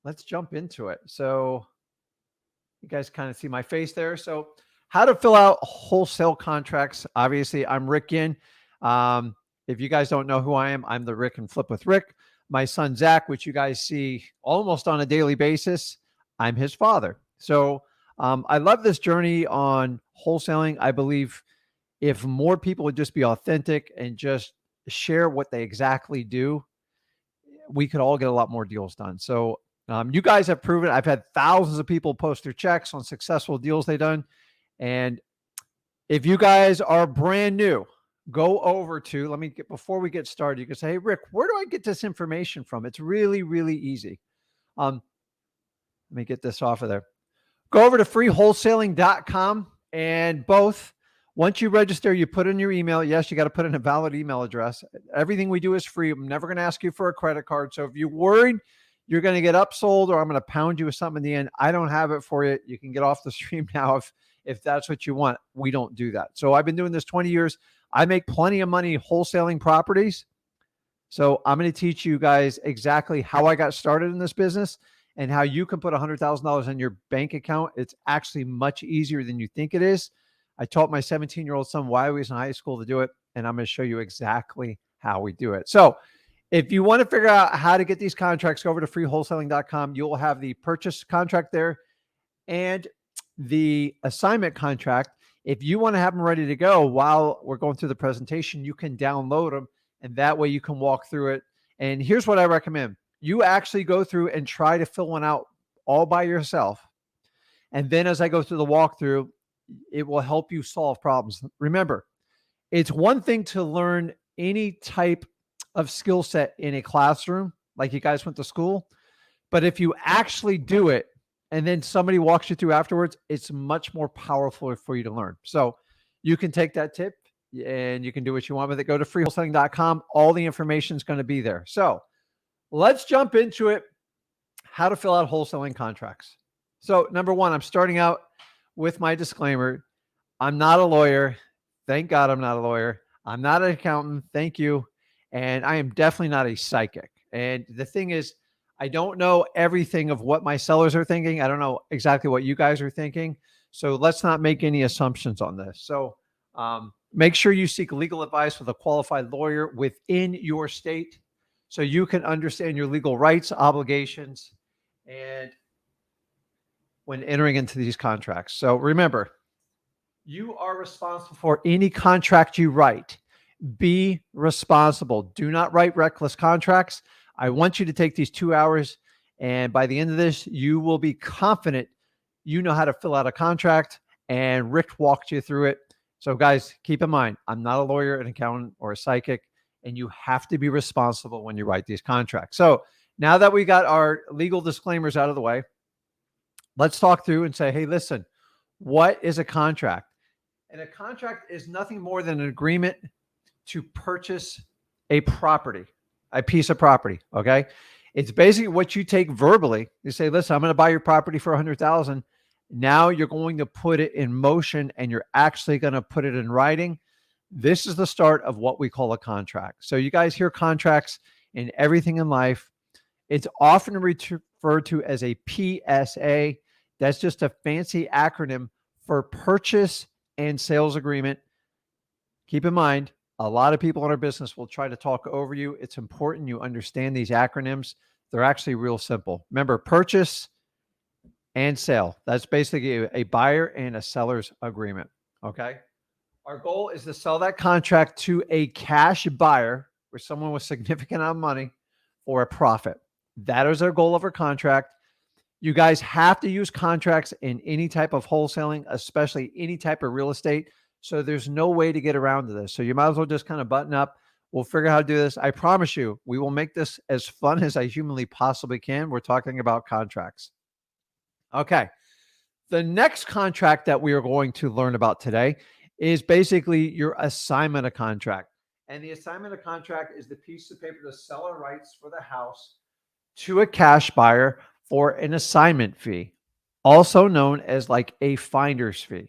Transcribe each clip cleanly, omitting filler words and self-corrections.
let's jump into it. So you guys kind of see my face there. So how to fill out wholesale contracts. Obviously, I'm Rick Yin. Um, if you guys don't know who I am, I'm the Rick and Flip with Rick. My son, Zach, which you guys see almost on a daily basis, I'm his father. So I love this journey on wholesaling. I believe if more people would just be authentic and just share what they exactly do, we could all get a lot more deals done. So you guys have proven. I've had thousands of people post their checks on successful deals they've done. And if you guys are brand new, go over to, let me get, before we get started, you can say, hey, Rick, where do I get this information from? It's really, really easy. Let me get this off of there. Go over to freewholesaling.com and once you register, you put in your email. Yes, you got to put in a valid email address. Everything we do is free. I'm never going to ask you for a credit card. So if you're worried you're going to get upsold or I'm going to pound you with something in the end, I don't have it for you. You can get off the stream now if that's what you want. We don't do that. So I've been doing this 20 years. I make plenty of money wholesaling properties. So I'm going to teach you guys exactly how I got started in this business and how you can put $100,000 in your bank account. It's actually much easier than you think it is. I taught my 17-year-old son while he was in high school to do it, and I'm going to show you exactly how we do it. So if you want to figure out how to get these contracts, go over to freewholesaling.com. You'll have the purchase contract there and the assignment contract. If you want to have them ready to go while we're going through the presentation, you can download them, and that way you can walk through it. And here's what I recommend. You actually go through and try to fill one out all by yourself. And then as I go through the walkthrough, it will help you solve problems. Remember, it's one thing to learn any type of skill set in a classroom, like you guys went to school. But if you actually do it and then somebody walks you through afterwards, it's much more powerful for you to learn. So you can take that tip and you can do what you want with it. Go to freewholesaling.com. All the information is going to be there. So let's jump into it. How to fill out wholesaling contracts. So number one, I'm starting out with my disclaimer. I'm not a lawyer. Thank God I'm not a lawyer. I'm not an accountant. Thank you. And I am definitely not a psychic. And the thing is, I don't know everything of what my sellers are thinking. I don't know exactly what you guys are thinking. So let's not make any assumptions on this. So make sure you seek legal advice with a qualified lawyer within your state so you can understand your legal rights, obligations, and when entering into these contracts. So remember, you are responsible for any contract you write. Be responsible. Do not write reckless contracts. I want you to take these 2 hours, and by the end of this, you will be confident you know how to fill out a contract, and Rick walked you through it. So guys, keep in mind, I'm not a lawyer, an accountant, or a psychic, and you have to be responsible when you write these contracts. So now that we got our legal disclaimers out of the way, let's talk through and say, hey, listen, what is a contract? And a contract is nothing more than an agreement to purchase a property, a piece of property, okay? It's basically what you take verbally. You say, listen, I'm going to buy your property for $100,000. Now you're going to put it in motion and you're actually going to put it in writing. This is the start of what we call a contract. So you guys hear contracts in everything in life. It's often referred to as a PSA. That's just a fancy acronym for purchase and sales agreement. Keep in mind, a lot of people in our business will try to talk over you. It's important you understand these acronyms. They're actually real simple. Remember, purchase and sale. That's basically a buyer and a seller's agreement, okay? Our goal is to sell that contract to a cash buyer or someone with significant amount of money for a profit. That is our goal of our contract. You guys have to use contracts in any type of wholesaling, especially any type of real estate. So there's no way to get around to this. So you might as well just kind of button up. We'll figure out how to do this. I promise you, we will make this as fun as I humanly possibly can. We're talking about contracts. Okay. The next contract that we are going to learn about today is basically your assignment of contract. And the assignment of contract is the piece of paper the seller writes for the house to a cash buyer for an assignment fee, also known as like a finder's fee.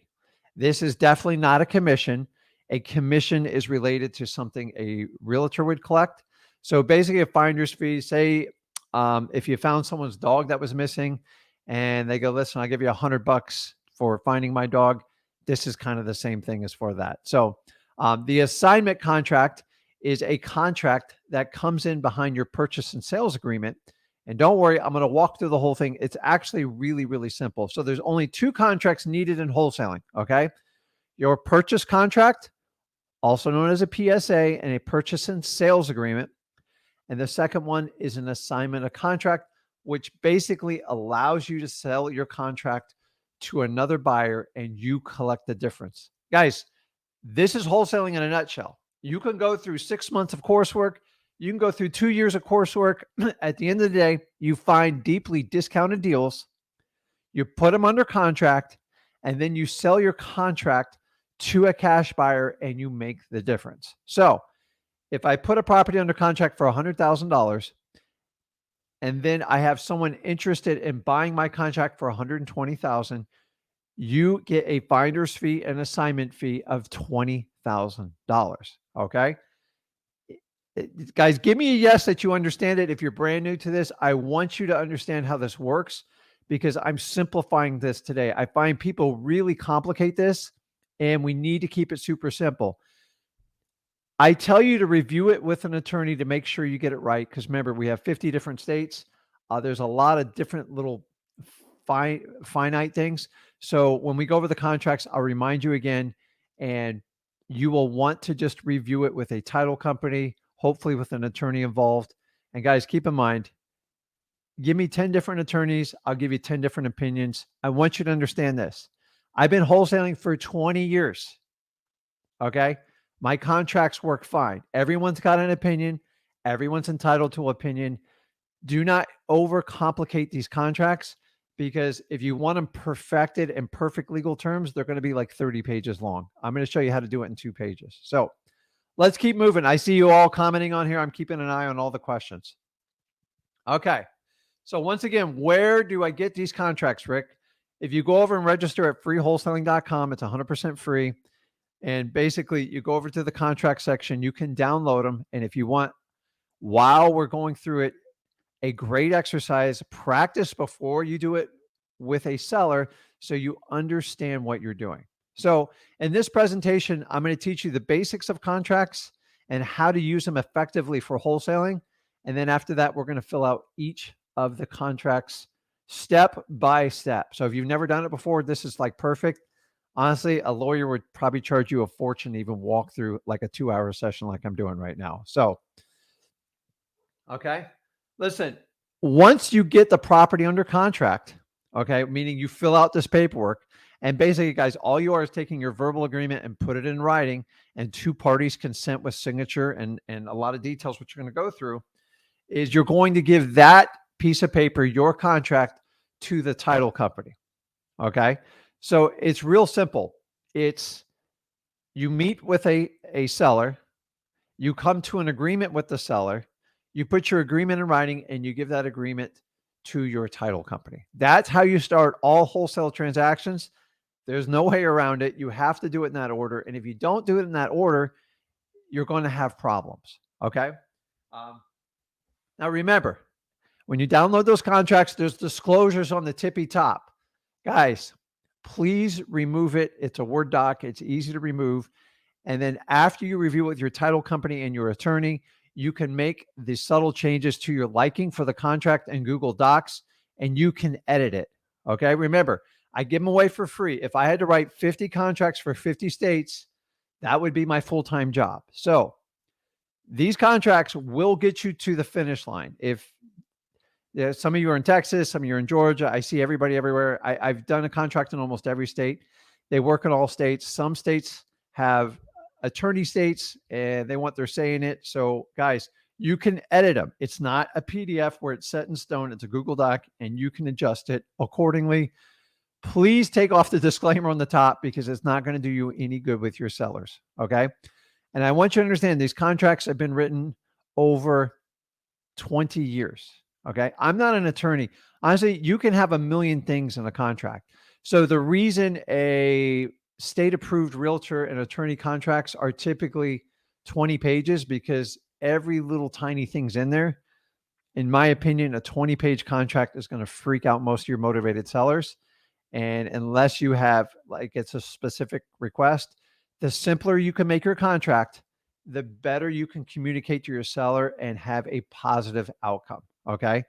This is definitely not a commission. A commission is related to something a realtor would collect. So basically a finder's fee, say If you found someone's dog that was missing and they go, listen, I'll give you $100 for finding my dog. This is kind of the same thing as for that. So the assignment contract is a contract that comes in behind your purchase and sales agreement. And don't worry, I'm going to walk through the whole thing. It's actually really, really simple. So there's only two contracts needed in wholesaling. Okay. Your purchase contract, also known as a PSA, and a purchase and sales agreement. And the second one is an assignment of contract, which basically allows you to sell your contract to another buyer and you collect the difference. Guys, this is wholesaling in a nutshell. You can go through 6 months of coursework. You can go through 2 years of coursework. At the end of the day, you find deeply discounted deals, you put them under contract, and then you sell your contract to a cash buyer and you make the difference. So if I put a property under contract for $100,000 and then I have someone interested in buying my contract for $120,000, you get a finder's fee and assignment fee of $20,000. Okay. Guys, give me a yes that you understand it. If you're brand new to this, I want you to understand how this works because I'm simplifying this today. I find people really complicate this and we need to keep it super simple. I tell you to review it with an attorney to make sure you get it right. Because remember, we have 50 different states. There's a lot of different little finite things. So when we go over the contracts, I'll remind you again, and you will want to just review it with a title company, hopefully with an attorney involved. And guys, keep in mind, give me 10 different attorneys. I'll give you 10 different opinions. I want you to understand this. I've been wholesaling for 20 years. Okay. My contracts work fine. Everyone's got an opinion. Everyone's entitled to an opinion. Do not overcomplicate these contracts because if you want them perfected in perfect legal terms, they're going to be like 30 pages long. I'm going to show you how to do it in 2 pages. So let's keep moving. I see you all commenting on here. I'm keeping an eye on all the questions. Okay. So once again, where do I get these contracts, Rick? If you go over and register at freewholesaling.com, it's 100% free. And basically, you go over to the contract section, you can download them. And if you want, while we're going through it, a great exercise, practice before you do it with a seller so you understand what you're doing. So in this presentation, I'm going to teach you the basics of contracts and how to use them effectively for wholesaling. And then after that, we're going to fill out each of the contracts step by step. So if you've never done it before, this is like perfect. Honestly, a lawyer would probably charge you a fortune to even walk through like a 2-hour session like I'm doing right now. So, okay. Listen, once you get the property under contract, okay, meaning you fill out this paperwork, and basically, guys, all you are is taking your verbal agreement and put it in writing, and 2 parties consent with signature and a lot of details, which you're going to go through, is you're going to give that piece of paper, your contract, to the title company. Okay. So it's real simple. It's you meet with a seller, you come to an agreement with the seller, you put your agreement in writing, and you give that agreement to your title company. That's how you start all wholesale transactions. There's no way around it. You have to do it in that order. And if you don't do it in that order, you're going to have problems. Okay. Now remember, when you download those contracts, there's disclosures on the tippy top. Guys, please remove it. It's a Word doc. It's easy to remove. And then after you review it with your title company and your attorney, you can make the subtle changes to your liking for the contract in Google Docs, and you can edit it. Okay. Remember, I give them away for free. If I had to write 50 contracts for 50 states, that would be my full-time job. So these contracts will get you to the finish line. If some of you are in Texas, some of you are in Georgia. I see everybody everywhere. I've done a contract in almost every state. They work in all states. Some states have attorney states and they want their say in it. So guys, you can edit them. It's not a PDF where it's set in stone. It's a Google Doc and you can adjust it accordingly. Please take off the disclaimer on the top because it's not going to do you any good with your sellers. Okay. And I want you to understand these contracts have been written over 20 years. Okay. I'm not an attorney. Honestly, you can have a million things in a contract. So the reason a state approved realtor and attorney contracts are typically 20 pages because every little tiny thing's in there. in my opinion, a 20-page contract is going to freak out most of your motivated sellers. And unless you have, like, it's a specific request, the simpler you can make your contract, the better you can communicate to your seller and have a positive outcome. Okay.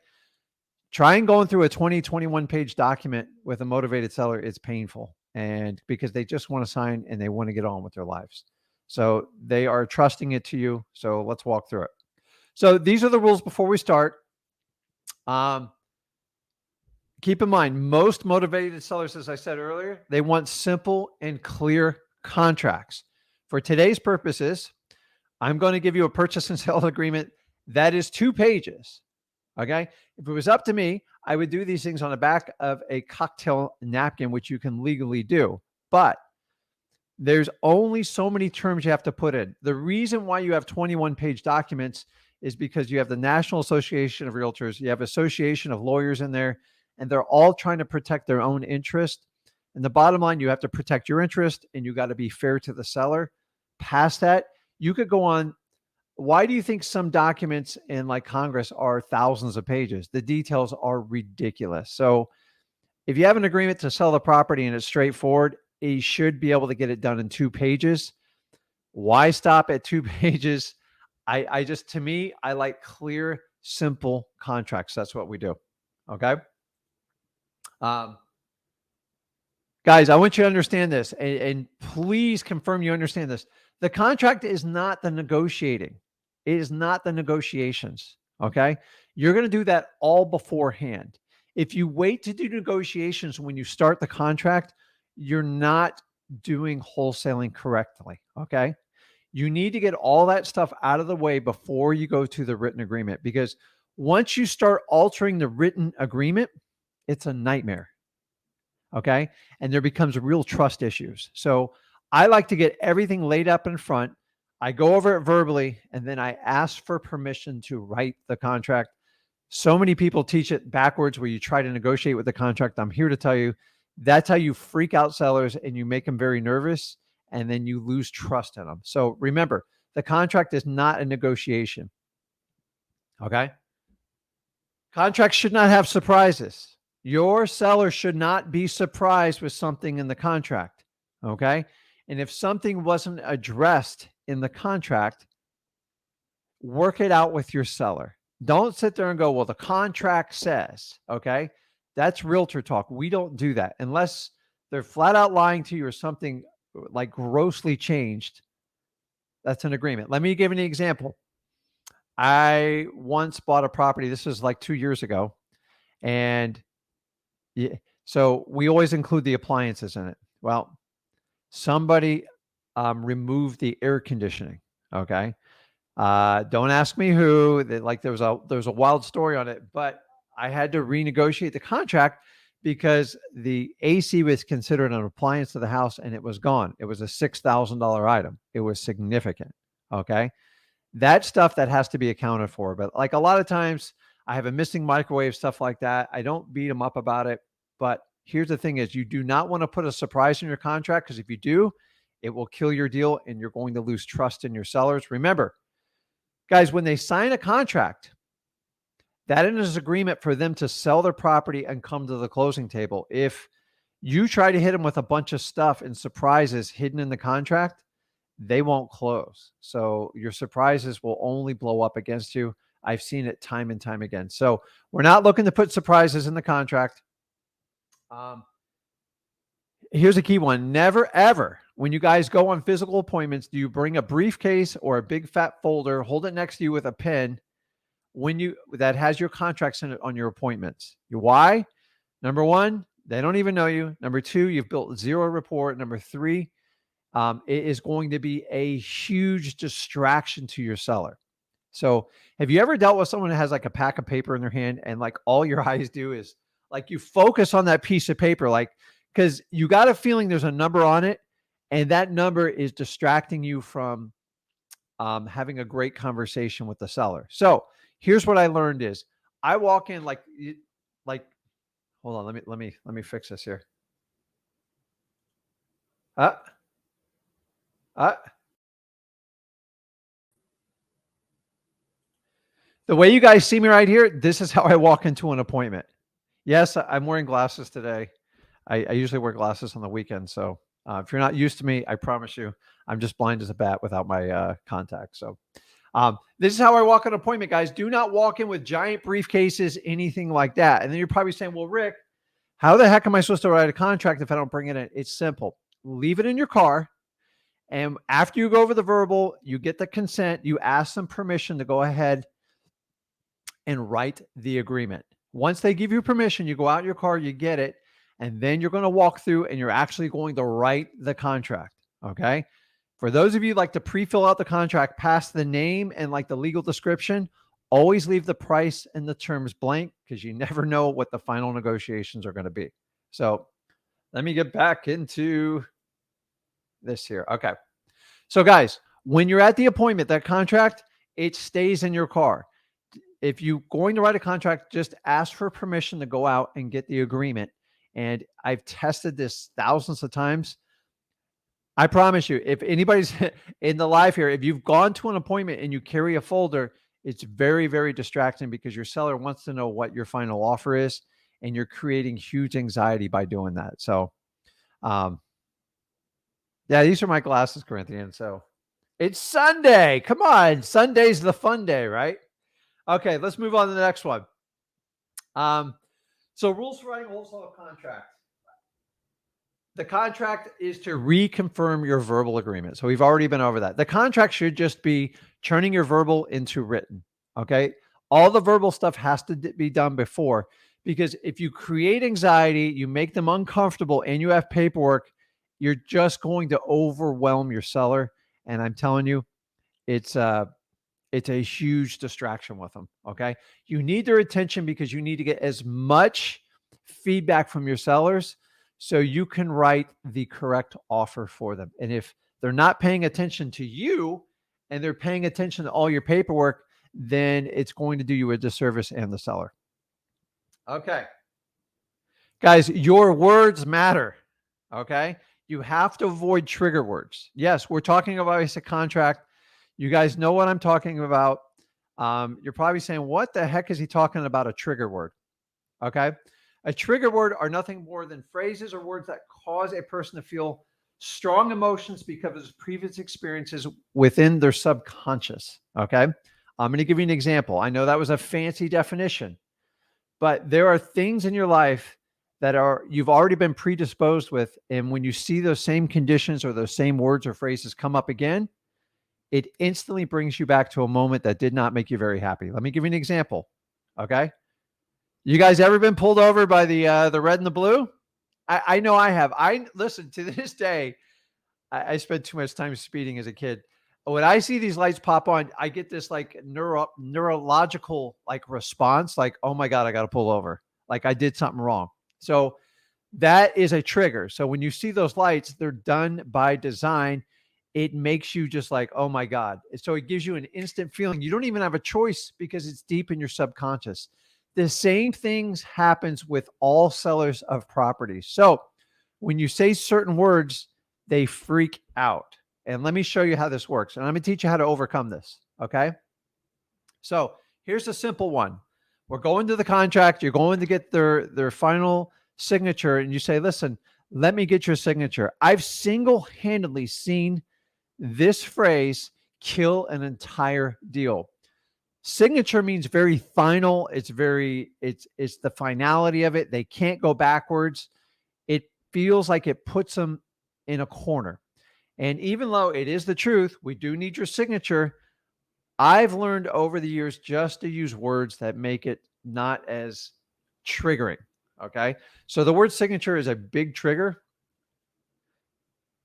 Trying going through a 20, 21-page document with a motivated seller is painful. And because they just want to sign and they want to get on with their lives. So they are trusting it to you. So let's walk through it. So these are the rules before we start. Keep in mind, most motivated sellers, as I said earlier, they want simple and clear contracts. For today's purposes, I'm going to give you a purchase and sale agreement that is 2 pages. Okay. If it was up to me, I would do these things on the back of a cocktail napkin, which you can legally do. But there's only so many terms you have to put in. The reason why you have 21-page documents is because you have the National Association of Realtors, you have Association of Lawyers in there, and they're all trying to protect their own interest. And the bottom line, you have to protect your interest and you got to be fair to the seller. Past that, you could go on. Why do you think some documents in like Congress are thousands of pages? The details are ridiculous. So if you have an agreement to sell the property and it's straightforward, you should be able to get it done in 2 pages. Why stop at 2 pages? I just, to me, I like clear, simple contracts. That's what we do. Okay. Guys, I want you to understand this, and please confirm you understand this. The contract is not the negotiating. It is not the negotiations. Okay. You're going to do that all beforehand. If you wait to do negotiations when you start the contract, you're not doing wholesaling correctly. Okay. You need to get all that stuff out of the way before you go to the written agreement, because once you start altering the written agreement, it's a nightmare. Okay. And there becomes real trust issues. So I like to get everything laid up in front. I go over it verbally, and then I ask for permission to write the contract. So many people teach it backwards, where you try to negotiate with the contract. I'm here to tell you that's how you freak out sellers and you make them very nervous, and then you lose trust in them. So remember, the contract is not a negotiation. Okay. Contracts should not have surprises. Your seller should not be surprised with something in the contract. Okay. And if something wasn't addressed in the contract, work it out with your seller. Don't sit there and go, well, the contract says, okay. That's realtor talk. We don't do that unless they're flat out lying to you or something like grossly changed. That's an agreement. Let me give you an example. I once bought a property. This was like 2 years ago. And yeah, so we always include the appliances in it. Well, somebody removed the air conditioning. Okay. Don't ask me who. Like there was a wild story on it, but I had to renegotiate the contract because the AC was considered an appliance to the house and it was gone. It was a $6,000 item. It was significant. Okay. That stuff that has to be accounted for. But like a lot of times I have a missing microwave, stuff like that. I don't beat them up about it. But here's the thing is, you do not want to put a surprise in your contract, because if you do, it will kill your deal and you're going to lose trust in your sellers. Remember, guys, when they sign a contract, that is an agreement for them to sell their property and come to the closing table. If you try to hit them with a bunch of stuff and surprises hidden in the contract, they won't close. So your surprises will only blow up against you. I've seen it time and time again. So we're not looking to put surprises in the contract. Here's a key one. Never, ever, when you guys go on physical appointments, do you bring a briefcase or a big fat folder, hold it next to you with a pen that has your contracts in it on your appointments. Why? Number one, they don't even know you. Number two, you've built zero rapport. Number three, it is going to be a huge distraction to your seller. So have you ever dealt with someone that has like a pack of paper in their hand and like all your eyes do is like you focus on that piece of paper, like, because you got a feeling there's a number on it and that number is distracting you from having a great conversation with the seller. So here's what I learned is I walk in like, hold on, let me fix this here. Uh, uh, The way you guys see me right here, this is how I walk into an appointment. Yes, I'm wearing glasses today. I usually wear glasses on the weekend. So if you're not used to me, I promise you, I'm just blind as a bat without my contacts. So this is how I walk an appointment, guys. Do not walk in with giant briefcases, anything like that. And then you're probably saying, well, Rick, how the heck am I supposed to write a contract if I don't bring it in? It's simple. Leave it in your car. And after you go over the verbal, you get the consent, you ask them permission to go ahead and write the agreement. Once they give you permission, you go out in your car, you get it, and then you're going to walk through and you're actually going to write the contract. Okay. For those of you like to pre-fill out the contract past the name and like the legal description, always leave the price and the terms blank because you never know what the final negotiations are going to be. So let me get back into this here. Okay. So guys, when you're at the appointment, that contract, it stays in your car. If you're going to write a contract, just ask for permission to go out and get the agreement. And I've tested this thousands of times. I promise you, if anybody's in the live here, if you've gone to an appointment and you carry a folder, it's very, very distracting because your seller wants to know what your final offer is, and you're creating huge anxiety by doing that. So, yeah, these are my glasses, Corinthian. So it's Sunday. Come on. Sunday's the fun day, right? Okay, let's move on to the next one. So rules for writing a wholesale contract. The contract is to reconfirm your verbal agreement. So we've already been over that. The contract should just be turning your verbal into written. Okay. All the verbal stuff has to be done before, because if you create anxiety, you make them uncomfortable, and you have paperwork, you're just going to overwhelm your seller. And I'm telling you, it's a huge distraction with them. Okay. You need their attention because you need to get as much feedback from your sellers so you can write the correct offer for them. And if they're not paying attention to you and they're paying attention to all your paperwork, then it's going to do you a disservice and the seller. Okay. Guys, your words matter. Okay. You have to avoid trigger words. Yes, we're talking about basic contract. You guys know what I'm talking about. You're probably saying, what the heck is he talking about, a trigger word? Okay. A trigger word are nothing more than phrases or words that cause a person to feel strong emotions because of previous experiences within their subconscious. Okay. I'm going to give you an example. I know that was a fancy definition, but there are things in your life that you've already been predisposed with. And when you see those same conditions or those same words or phrases come up again, it instantly brings you back to a moment that did not make you very happy. Let me give you an example. Okay. You guys ever been pulled over by the red and the blue? I know I have. Listen, to this day, I spent too much time speeding as a kid. When I see these lights pop on, I get this like neurological like response, like, oh my God, I got to pull over. Like I did something wrong. So that is a trigger. So when you see those lights, they're done by design. It makes you just like, oh my God. So it gives you an instant feeling. You don't even have a choice because it's deep in your subconscious. The same things happens with all sellers of properties. So when you say certain words, they freak out. And let me show you how this works. And I'm going to teach you how to overcome this. Okay. So here's a simple one. We're going to the contract. You're going to get their final signature. And you say, listen, let me get your signature. I've single-handedly seen this phrase kill an entire deal. Signature means very final. It's the finality of it. They can't go backwards. It feels like it puts them in a corner. And even though it is the truth, we do need your signature. I've learned over the years just to use words that make it not as triggering. Okay. So the word signature is a big trigger.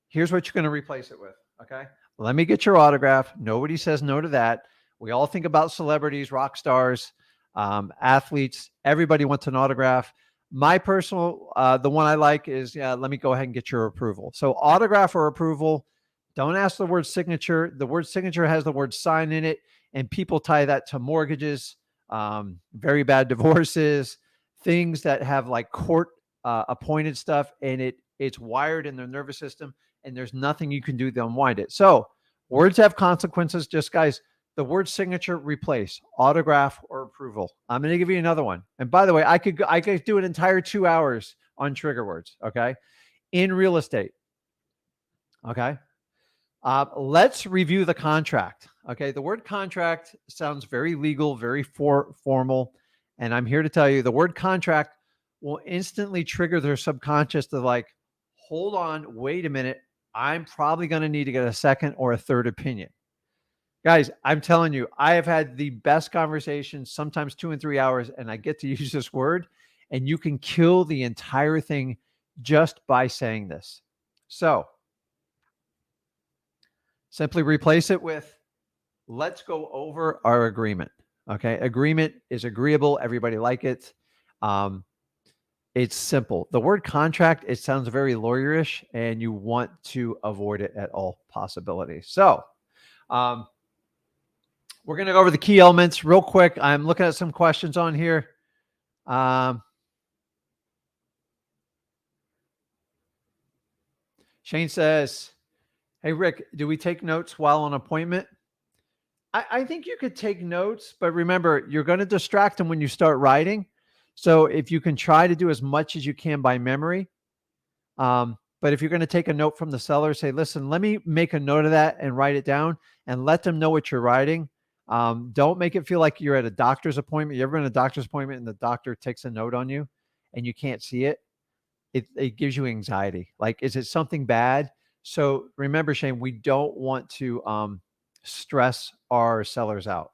Here's what you're going to replace it with. Okay. Let me get your autograph. Nobody says no to that. We all think about celebrities, rock stars, athletes. Everybody wants an autograph. My personal, the one I like is, let me go ahead and get your approval. So autograph or approval, don't ask the word signature. The word signature has the word sign in it, and people tie that to mortgages, very bad divorces, things that have like court appointed stuff, and it's wired in their nervous system, and there's nothing you can do to unwind it. So words have consequences. Just guys, the word signature, replace autograph or approval. I'm going to give you another one. And by the way, I could do an entire 2 hours on trigger words. Okay. In real estate. Okay. Let's review the contract. Okay. The word contract sounds very legal, very formal. And I'm here to tell you the word contract will instantly trigger their subconscious to like, hold on, wait a minute. I'm probably going to need to get a second or a third opinion. Guys, I'm telling you, I have had the best conversations, sometimes 2 and 3 hours, and I get to use this word, and you can kill the entire thing just by saying this. So simply replace it with, let's go over our agreement. Okay. Agreement is agreeable. Everybody like it. It's simple. The word contract, it sounds very lawyerish, and you want to avoid it at all possibilities. So, we're going to go over the key elements real quick. I'm looking at some questions on here. Shane says, hey, Rick, do we take notes while on appointment? I think you could take notes, but remember, you're going to distract them when you start writing. So if you can try to do as much as you can by memory, but if you're going to take a note from the seller, say, listen, let me make a note of that and write it down and let them know what you're writing. Don't make it feel like you're at a doctor's appointment. You ever been at a doctor's appointment and the doctor takes a note on you and you can't see it? It gives you anxiety. Like, is it something bad? So remember, Shane, we don't want to stress our sellers out.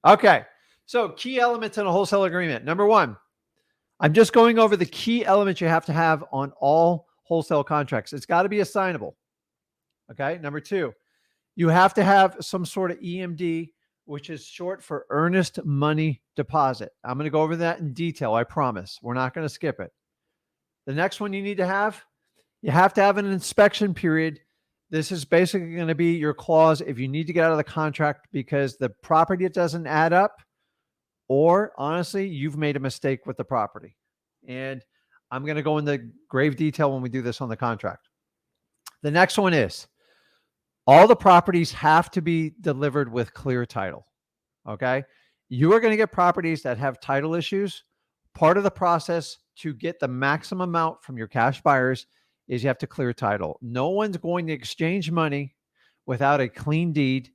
Okay. So key elements in a wholesale agreement. Number one, I'm just going over the key elements you have to have on all wholesale contracts. It's got to be assignable. Okay. Number two, you have to have some sort of EMD, which is short for earnest money deposit. I'm going to go over that in detail. I promise. We're not going to skip it. The next one you have to have an inspection period. This is basically going to be your clause if you need to get out of the contract because the property doesn't add up, or honestly, you've made a mistake with the property. And I'm going to go into grave detail when we do this on the contract. The next one is all the properties have to be delivered with clear title. Okay. You are going to get properties that have title issues. Part of the process to get the maximum amount from your cash buyers is you have to clear title. No one's going to exchange money without a clean deed.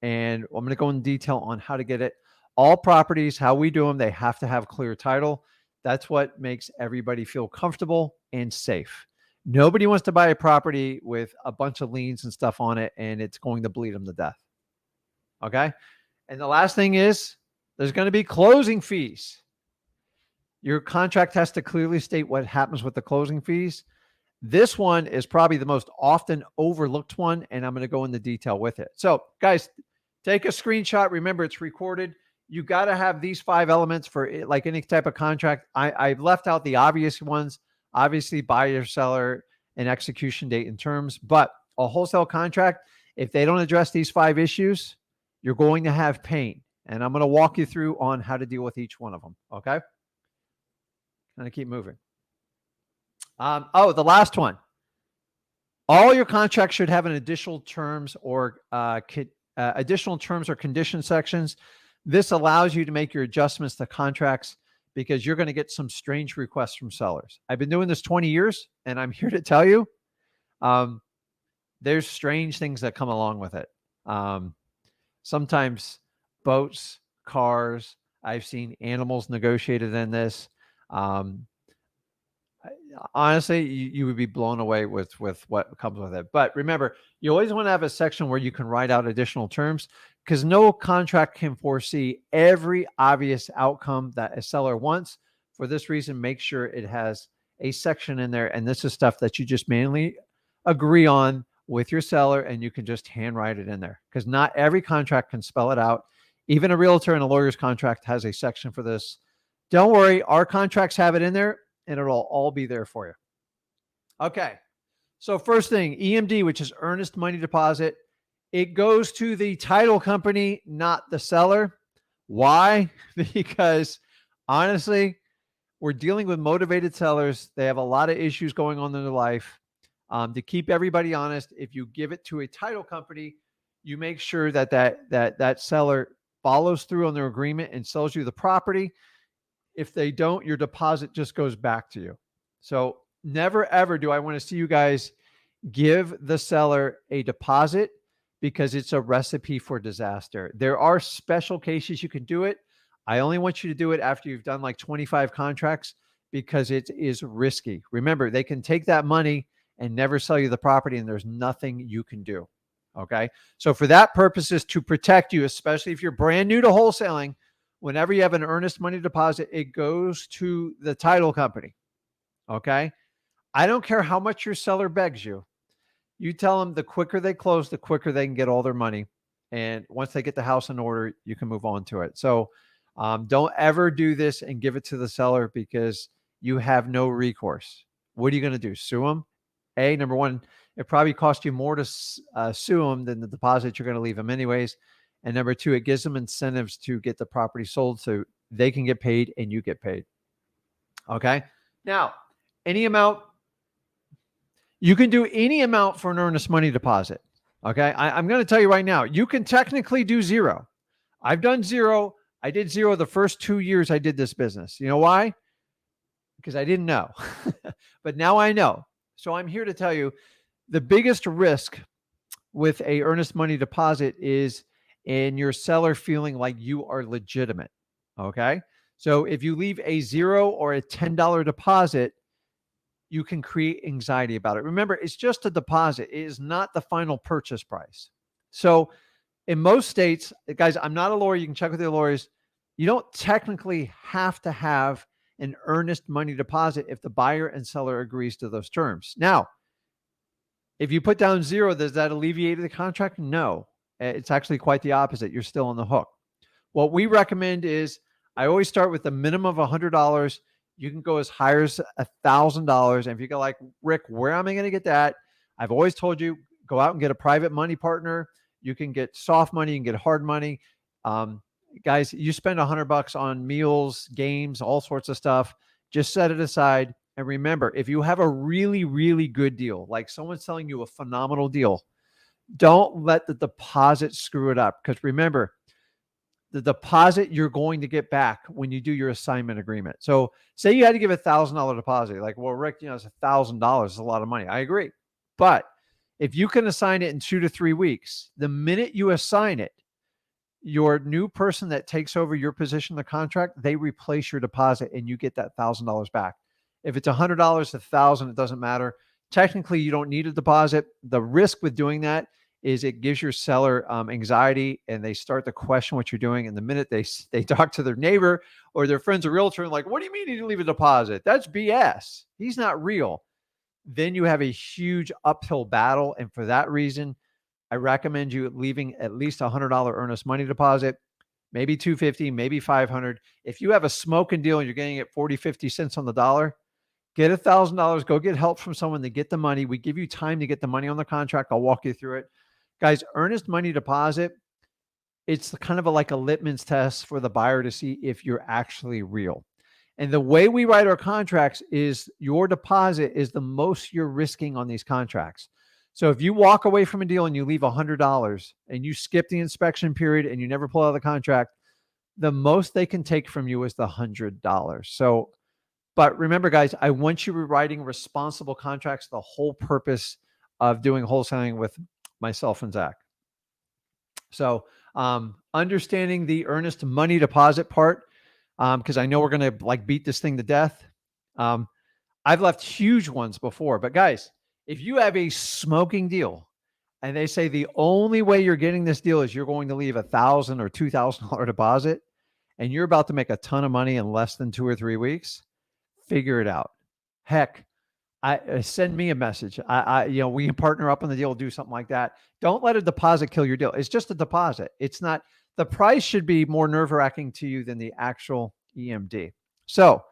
And I'm going to go in detail on how to get it. All properties, how we do them, they have to have clear title. That's what makes everybody feel comfortable and safe. Nobody wants to buy a property with a bunch of liens and stuff on it, and it's going to bleed them to death. Okay. And the last thing is there's going to be closing fees. Your contract has to clearly state what happens with the closing fees. This one is probably the most often overlooked one, and I'm going to go into detail with it. So, guys, take a screenshot. Remember, it's recorded. You got to have these 5 elements for like any type of contract. I've left out the obvious ones, obviously buyer, seller, and execution date and terms. But a wholesale contract, if they don't address these 5 issues, you're going to have pain. And I'm going to walk you through on how to deal with each one of them. Okay. I'm going to keep moving. The last one. All your contracts should have an additional terms or condition sections. This allows you to make your adjustments to contracts because you're going to get some strange requests from sellers. I've been doing this 20 years, and I'm here to tell you there's strange things that come along with it. Sometimes boats, cars, I've seen animals negotiated in this. Honestly, you would be blown away with what comes with it. But remember, you always want to have a section where you can write out additional terms because no contract can foresee every obvious outcome that a seller wants. For this reason, make sure it has a section in there. And this is stuff that you just manually agree on with your seller, and you can just handwrite it in there because not every contract can spell it out. Even a realtor and a lawyer's contract has a section for this. Don't worry, our contracts have it in there, and it'll all be there for you. Okay. So first thing, EMD, which is earnest money deposit. It goes to the title company, not the seller. Why? Because honestly, we're dealing with motivated sellers. They have a lot of issues going on in their life. To keep everybody honest, if you give it to a title company, you make sure that seller follows through on their agreement and sells you the property. If they don't, your deposit just goes back to you. So never ever do I want to see you guys give the seller a deposit, because it's a recipe for disaster. There are special cases you can do it. I only want you to do it after you've done like 25 contracts, because it is risky. Remember, they can take that money and never sell you the property, and there's nothing you can do. Okay. So for that purpose is to protect you, especially if you're brand new to wholesaling. Whenever you have an earnest money deposit, it goes to the title company. Okay. I don't care how much your seller begs you. You tell them the quicker they close, the quicker they can get all their money. And once they get the house in order, you can move on to it. So don't ever do this and give it to the seller, because you have no recourse. What are you going to do? Sue them? Number one, it probably costs you more to sue them than the deposit you're going to leave them anyways. And number two, it gives them incentives to get the property sold so they can get paid and you get paid. Okay. Now, any amount, you can do any amount for an earnest money deposit. Okay. I'm going to tell you right now, you can technically do zero. I've done zero. I did zero the first 2 years I did this business. You know why? Because I didn't know, but now I know. So I'm here to tell you the biggest risk with a earnest money deposit is in your seller feeling like you are legitimate. Okay. So if you leave a $0 or a $10 deposit, you can create anxiety about it. Remember, it's just a deposit. It is not the final purchase price. So in most states, guys, I'm not a lawyer. You can check with your lawyers. You don't technically have to have an earnest money deposit if the buyer and seller agrees to those terms. Now, if you put down $0, does that alleviate the contract? No, it's actually quite the opposite. You're still on the hook. What we recommend is I always start with a minimum of $100. You can go as high as $1,000. And if you go like, Rick, where am I going to get that? I've always told you, go out and get a private money partner. You can get soft money, you can get hard money. Guys, you spend $100 on meals, games, all sorts of stuff. Just set it aside. And remember, if you have a really, really good deal, like someone's selling you a phenomenal deal, don't let the deposit screw it up. Because remember, the deposit you're going to get back when you do your assignment agreement. So say you had to give $1,000 deposit. Like, well, Rick, it's $1,000. It's a lot of money. I agree. But if you can assign it in 2 to 3 weeks, the minute you assign it, your new person that takes over your position in the contract, they replace your deposit and you get that $1,000 back. If it's $100, $1,000, it doesn't matter. Technically, you don't need a deposit. The risk with doing that is it gives your seller anxiety, and they start to question what you're doing. And the minute they talk to their neighbor or their friend's a realtor and like, what do you mean you didn't leave a deposit? That's BS. He's not real. Then you have a huge uphill battle. And for that reason, I recommend you leaving at least $100 earnest money deposit, maybe $250, maybe $500. If you have a smoking deal and you're getting it 40, 50 cents on the dollar, get $1,000, go get help from someone to get the money. We give you time to get the money on the contract. I'll walk you through it. Guys, earnest money deposit, it's kind of like a litmus test for the buyer to see if you're actually real. And the way we write our contracts is your deposit is the most you're risking on these contracts. So if you walk away from a deal and you leave $100 and you skip the inspection period and you never pull out of the contract, the most they can take from you is the $100. So, but remember, guys, I want you writing responsible contracts, the whole purpose of doing wholesaling with myself and Zach. So understanding the earnest money deposit part, because I know we're going to like beat this thing to death. I've left huge ones before, but guys, if you have a smoking deal and they say the only way you're getting this deal is you're going to leave $1,000 or $2,000 deposit and you're about to make a ton of money in less than 2 or 3 weeks, figure it out. Heck, send me a message. We can partner up on the deal, do something like that. Don't let a deposit kill your deal. It's just a deposit. It's not, the price should be more nerve-wracking to you than the actual EMD. So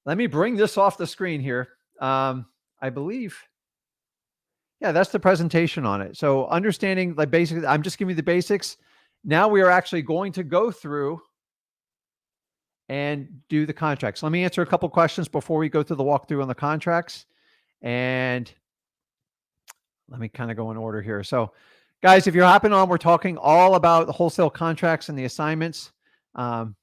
let me bring this off the screen here. I believe, yeah, that's the presentation on it. So understanding, like, basically, I'm just giving you the basics. Now we are actually going to go through and do the contracts. Let me answer a couple questions before we go through the walkthrough on the contracts. And let me kind of go in order here. So Guys, if you're hopping on, we're talking all about the wholesale contracts and the assignments. Um,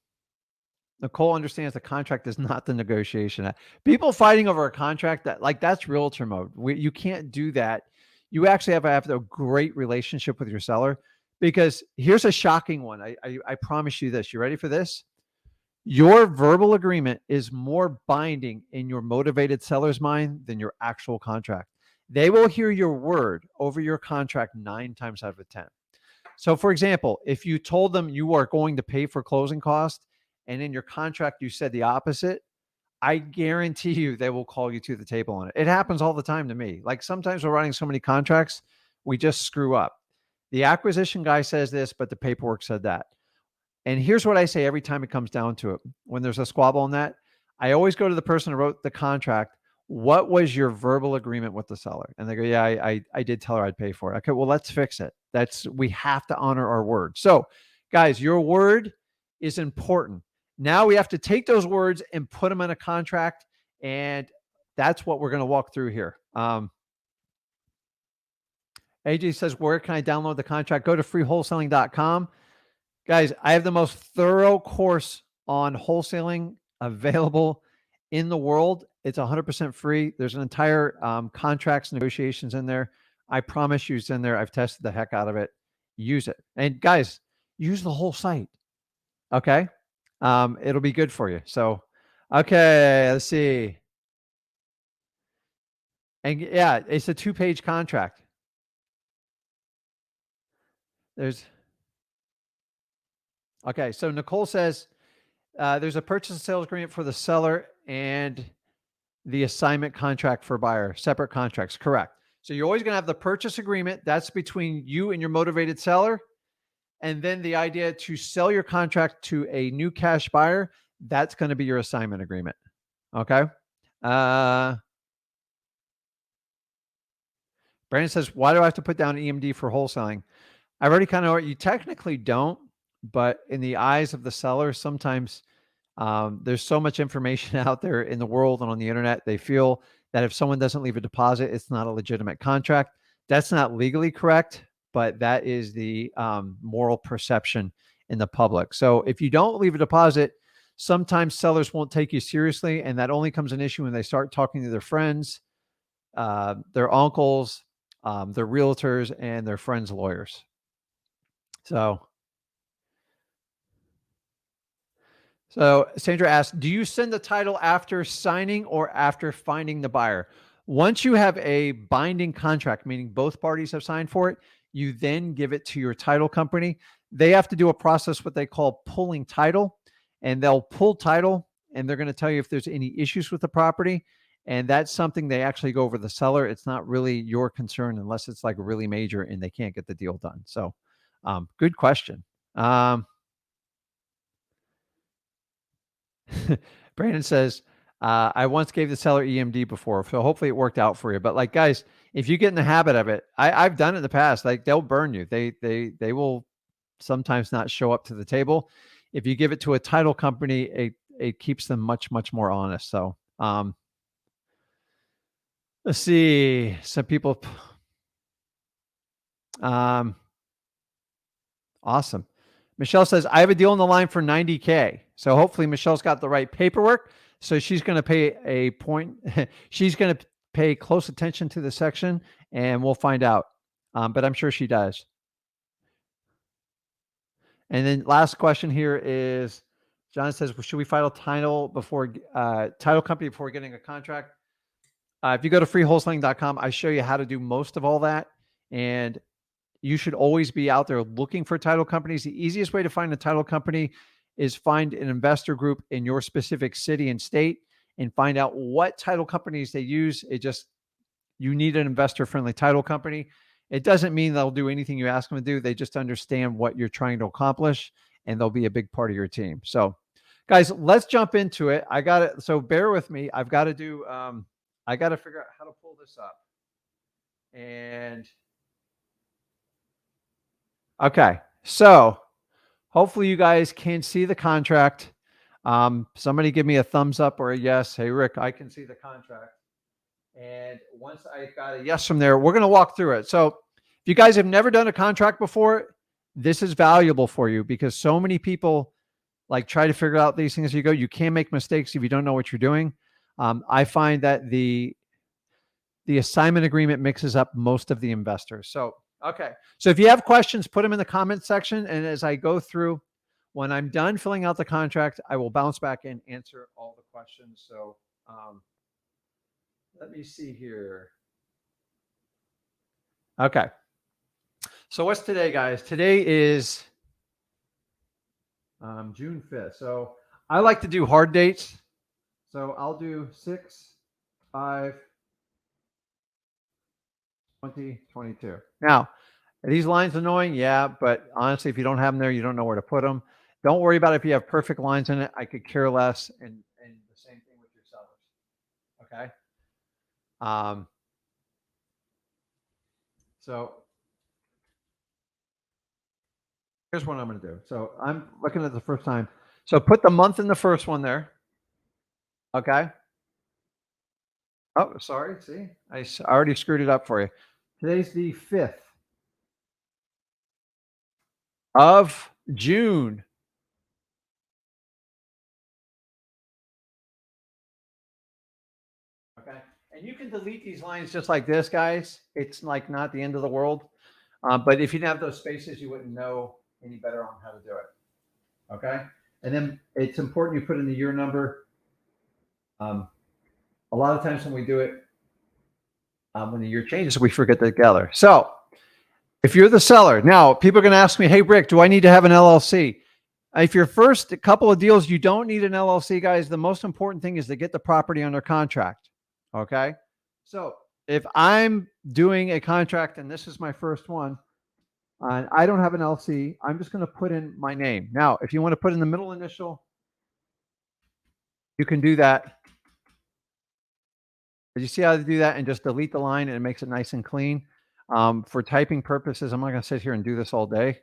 Nicole understands the contract is not the negotiation. People fighting over a contract, that's realtor mode. You can't do that. You actually have a great relationship with your seller, because here's a shocking one. I promise you this. You ready for this? Your verbal agreement is more binding in your motivated seller's mind than your actual contract. They will hear your word over your contract 9 times out of 10. So, for example, if you told them you are going to pay for closing costs and in your contract you said the opposite, I guarantee you they will call you to the table on it. It happens all the time to me. Like, sometimes we're writing so many contracts, we just screw up. The acquisition guy says this, but the paperwork said that. And here's what I say every time it comes down to it. When there's a squabble on that, I always go to the person who wrote the contract. What was your verbal agreement with the seller? And they go, yeah, I did tell her I'd pay for it. Okay, well, let's fix it. We have to honor our word. So, guys, your word is important. Now we have to take those words and put them in a contract. And that's what we're going to walk through here. AJ says, where can I download the contract? Go to freewholesaling.com. Guys, I have the most thorough course on wholesaling available in the world. It's 100% free. There's an entire contracts negotiations in there. I promise you it's in there. I've tested the heck out of it. Use it. And guys, use the whole site. Okay? It'll be good for you. So, okay, let's see. And yeah, it's a 2-page contract. Okay, so Nicole says, there's a purchase and sales agreement for the seller and the assignment contract for buyer, separate contracts. Correct. So you're always going to have the purchase agreement. That's between you and your motivated seller. And then the idea to sell your contract to a new cash buyer, that's going to be your assignment agreement. Okay. Brandon says, why do I have to put down EMD for wholesaling? I've already kind of, you technically don't, but in the eyes of the seller, sometimes there's so much information out there in the world and on the internet. They feel that if someone doesn't leave a deposit, it's not a legitimate contract. That's not legally correct, but that is the moral perception in the public. So if you don't leave a deposit, sometimes sellers won't take you seriously. And that only comes an issue when they start talking to their friends, their uncles, their realtors, and their friends' lawyers. So Sandra asked, do you send the title after signing or after finding the buyer? Once you have a binding contract, meaning both parties have signed for it, you then give it to your title company. They have to do a process, what they call pulling title, and they'll pull title and they're going to tell you if there's any issues with the property. And that's something they actually go over the seller. It's not really your concern unless it's like really major and they can't get the deal done. So good question. Brandon says, I once gave the seller EMD before, so hopefully it worked out for you. But like, guys, if you get in the habit of it, I've done it in the past. Like, they'll burn you. They will sometimes not show up to the table. If you give it to a title company, it keeps them much more honest. So let's see. Some people. Awesome. Michelle says, I have a deal on the line for $90K. So hopefully Michelle's got the right paperwork. So she's going to pay a point. She's going to pay close attention to the section and we'll find out. But I'm sure she does. And then last question here is, John says, well, should we file title company before getting a contract? If you go to freewholesaling.com, I show you how to do most of all that. And you should always be out there looking for title companies. The easiest way to find a title company is find an investor group in your specific city and state and find out what title companies they use. You need an investor-friendly title company. It doesn't mean they'll do anything you ask them to do. They just understand what you're trying to accomplish and they'll be a big part of your team. So guys, let's jump into it. I got it. So bear with me. I've got to do, I got to figure out how to pull this up. And okay, so hopefully you guys can see the contract. Somebody give me a thumbs up or a yes. Hey, Rick, I can see the contract. And once I got a yes from there, we're going to walk through it. So If you guys have never done a contract before, this is valuable for you because so many people like try to figure out these things as you go. You can't make mistakes if you don't know what you're doing. I find that the assignment agreement mixes up most of the investors. So, okay. So if you have questions, put them in the comment section. And as I go through, when I'm done filling out the contract, I will bounce back and answer all the questions. So let me see here. Okay. So what's today, guys? Today is June 5th. So I like to do hard dates. So I'll do 6, 5, 2022. Now, are these lines annoying? Yeah, but honestly, if you don't have them there, you don't know where to put them. Don't worry about it if you have perfect lines in it. I could care less. And the same thing with your sellers. Okay. So here's what I'm going to do. So I'm looking at the first time. So put the month in the first one there. Okay. Oh, sorry. See, I already screwed it up for you. Today's the 5th of June. Okay. And you can delete these lines just like this, guys. It's like not the end of the world. But if you didn't have those spaces, you wouldn't know any better on how to do it. Okay. And then it's important you put in the year number. A lot of times when we do it, when the year changes, we forget to gather. So if you're the seller, now people are going to ask me, hey, Rick, do I need to have an LLC? If your first couple of deals, you don't need an LLC, guys. The most important thing is to get the property under contract. Okay. So if I'm doing a contract and this is my first one, and I don't have an LLC, I'm just going to put in my name. Now, if you want to put in the middle initial, you can do that. Did you see how to do that and just delete the line and it makes it nice and clean? For typing purposes, I'm not going to sit here and do this all day,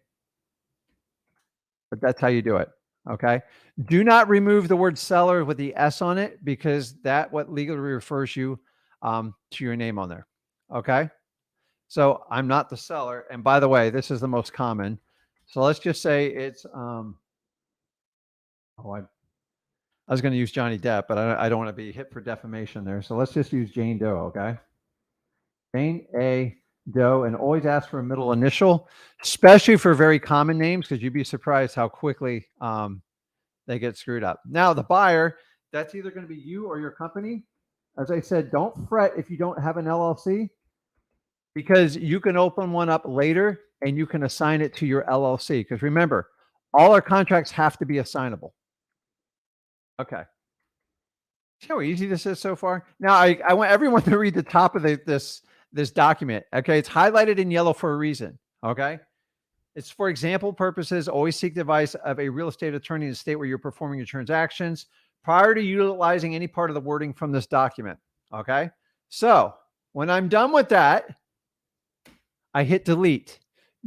but that's how you do it. Okay. Do not remove the word seller with the S on it because that what legally refers you to your name on there. Okay. So I'm not the seller. And by the way, this is the most common. So let's just say it's, I was going to use Johnny Depp, but I don't want to be hit for defamation there. So let's just use Jane Doe. Okay. Jane A. Doe, and always ask for a middle initial, especially for very common names, because you'd be surprised how quickly they get screwed up. Now, the buyer, that's either going to be you or your company. As I said, don't fret if you don't have an LLC, because you can open one up later and you can assign it to your LLC. Because remember, all our contracts have to be assignable. Okay. See how easy this is so far? Now, I want everyone to read the top of this document. Okay. It's highlighted in yellow for a reason. Okay. It's for example purposes. Always seek the advice of a real estate attorney in the state where you're performing your transactions prior to utilizing any part of the wording from this document. Okay. So when I'm done with that, I hit delete.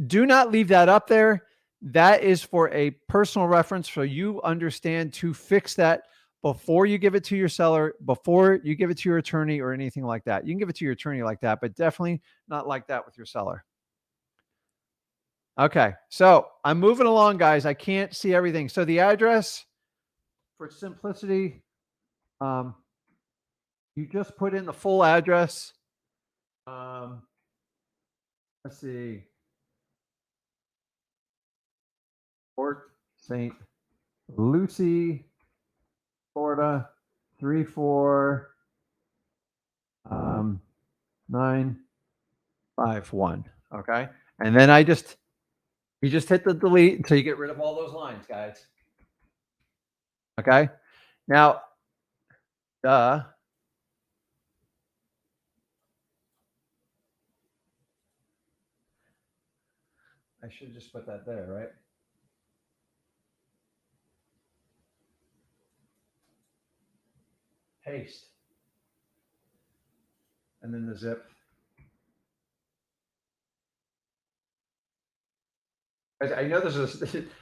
Do not leave that up there. That is for a personal reference so you understand to fix that before you give it to your seller, before you give it to your attorney or anything like that. You can give it to your attorney like that, but definitely not like that with your seller. Okay, so I'm moving along, guys. I can't see everything. So the address, for simplicity, you just put in the full address. Let's see. Port St. Lucie, Florida, 34951. Okay. And then you just hit the delete until you get rid of all those lines, guys. Okay. Now, I should just put that there, right? Paste. And then the zip. I know this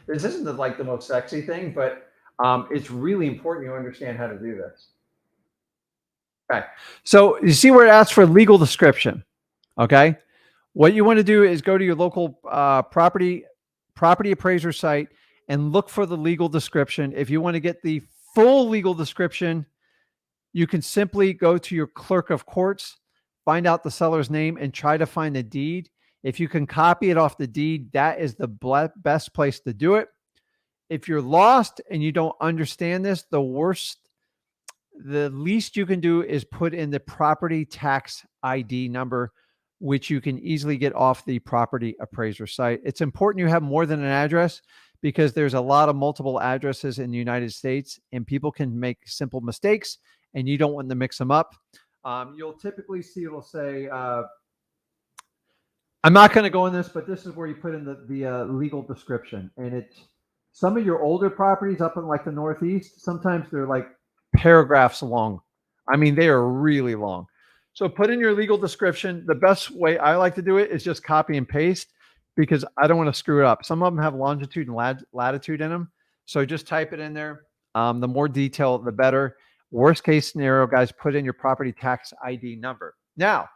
isn't like the most sexy thing, but it's really important you understand how to do this. Okay. So you see where it asks for legal description. Okay. What you want to do is go to your local property appraiser site and look for the legal description. If you want to get the full legal description, you can simply go to your clerk of courts, find out the seller's name, and try to find the deed. If you can copy it off the deed, that is the best place to do it. If you're lost and you don't understand this, the least you can do is put in the property tax ID number, which you can easily get off the property appraiser site. It's important you have more than an address because there's a lot of multiple addresses in the United States and people can make simple mistakes and you don't want to mix them up. You'll typically see it'll say, I'm not going to go in this, but this is where you put in the legal description. And it's some of your older properties up in like the Northeast, sometimes they're like paragraphs long. I mean, they are really long. So put in your legal description. The best way I like to do it is just copy and paste because I don't want to screw it up. Some of them have longitude and latitude in them. So just type it in there. The more detail, the better. Worst case scenario, guys, put in your property tax ID number. Now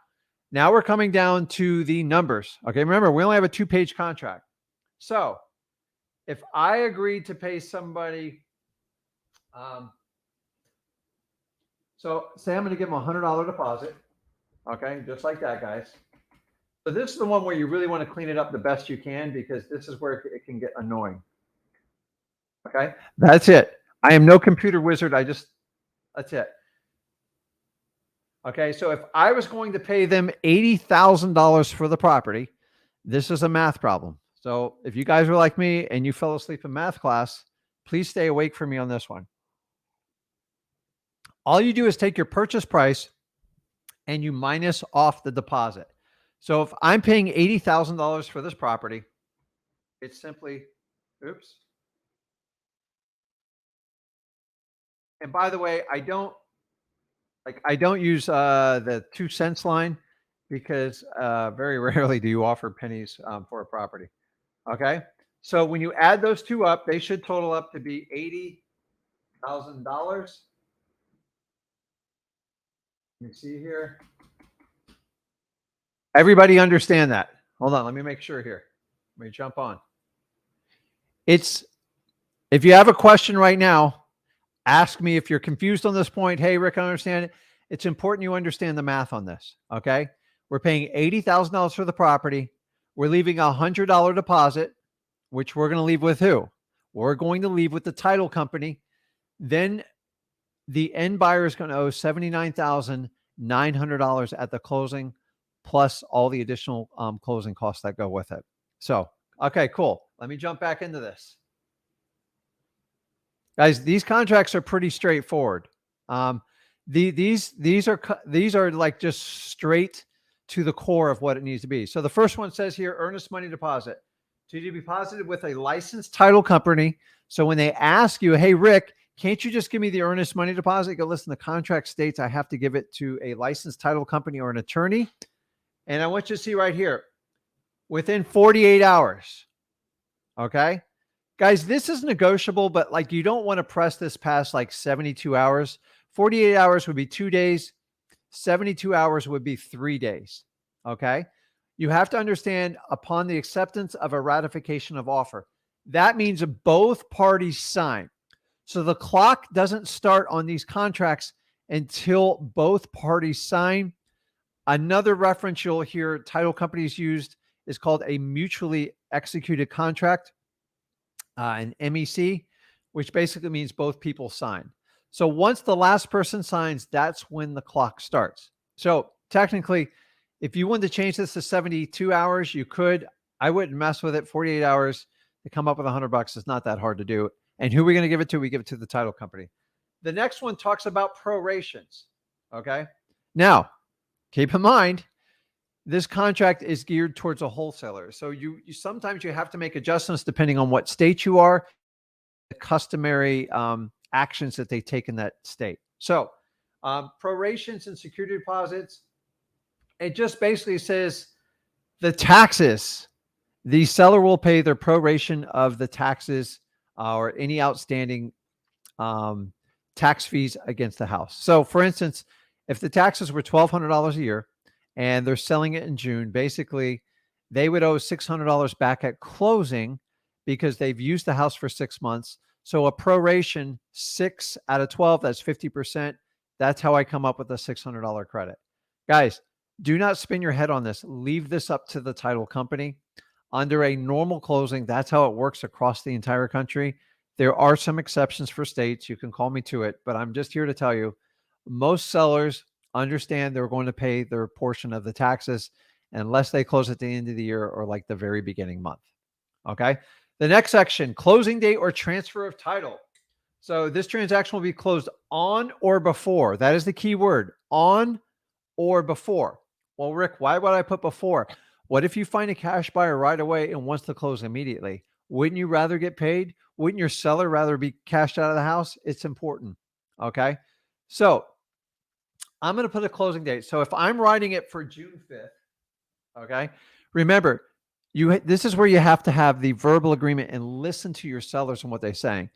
we're coming down to the numbers. Okay, remember, we only have a 2-page contract. So if I agreed to pay somebody, so say I'm going to give them $100 deposit. Okay, just like that, guys. So this is the one where you really want to clean it up the best you can because this is where it can get annoying. Okay, that's it. I am no computer wizard. That's it. Okay, so if I was going to pay them $80,000 for the property, this is a math problem. So if you guys are like me and you fell asleep in math class, please stay awake for me on this one. All you do is take your purchase price and you minus off the deposit. So if I'm paying $80,000 for this property, it's simply, oops. And by the way, I don't use the 2 cents line because very rarely do you offer pennies for a property. Okay. So when you add those two up, they should total up to be $80,000. Let me see here. Everybody understand that? Hold on. Let me make sure here. Let me jump on. If you have a question right now, ask me. If you're confused on this point, hey, Rick, I understand it. It's important you understand the math on this. Okay. We're paying $80,000 for the property. We're leaving a $100 deposit, which we're going to leave with who? We're going to leave with the title company. Then the end buyer is going to owe $79,900 at the closing, plus all the additional closing costs that go with it. So, okay, cool. Let me jump back into this. Guys, these contracts are pretty straightforward. These are like just straight to the core of what it needs to be. So the first one says here, earnest money deposit to be deposited with a licensed title company. So when they ask you, hey, Rick, can't you just give me the earnest money deposit? Go, listen, the contract states I have to give it to a licensed title company or an attorney. And I want you to see right here, within 48 hours. Okay. Guys, this is negotiable, but like you don't want to press this past like 72 hours. 48 hours would be 2 days. 72 hours would be 3 days. Okay. You have to understand upon the acceptance of a ratification of offer. That means both parties sign. So the clock doesn't start on these contracts until both parties sign. Another reference you'll hear title companies used is called a mutually executed contract, an MEC, which basically means both people sign. So once the last person signs, that's when the clock starts. So technically, if you wanted to change this to 72 hours, you could. I wouldn't mess with it. 48 hours to come up with $100 is not that hard to do. And who are we going to give it to? We give it to the title company. The next one talks about prorations. Okay. Now, keep in mind, this contract is geared towards a wholesaler. So you sometimes you have to make adjustments depending on what state you are, the customary actions that they take in that state. So prorations and security deposits, it just basically says the taxes, the seller will pay their proration of the taxes or any outstanding tax fees against the house. So for instance, if the taxes were $1,200 a year and they're selling it in June, basically they would owe $600 back at closing because they've used the house for 6 months. So a proration, 6 out of 12, that's 50%. That's how I come up with a $600 credit. Guys, do not spin your head on this. Leave this up to the title company. Under a normal closing, that's how it works across the entire country. There are some exceptions for states. You can call me to it, but I'm just here to tell you, most sellers understand they're going to pay their portion of the taxes unless they close at the end of the year or like the very beginning month. Okay. The next section, closing date or transfer of title. So this transaction will be closed on or before. That is the key word, on or before. Well, Rick, why would I put before? What if you find a cash buyer right away and wants to close immediately? Wouldn't you rather get paid? Wouldn't your seller rather be cashed out of the house? It's important. Okay. So I'm going to put a closing date. So if I'm writing it for June 5th, okay, remember, this is where you have to have the verbal agreement and listen to your sellers and what they're saying.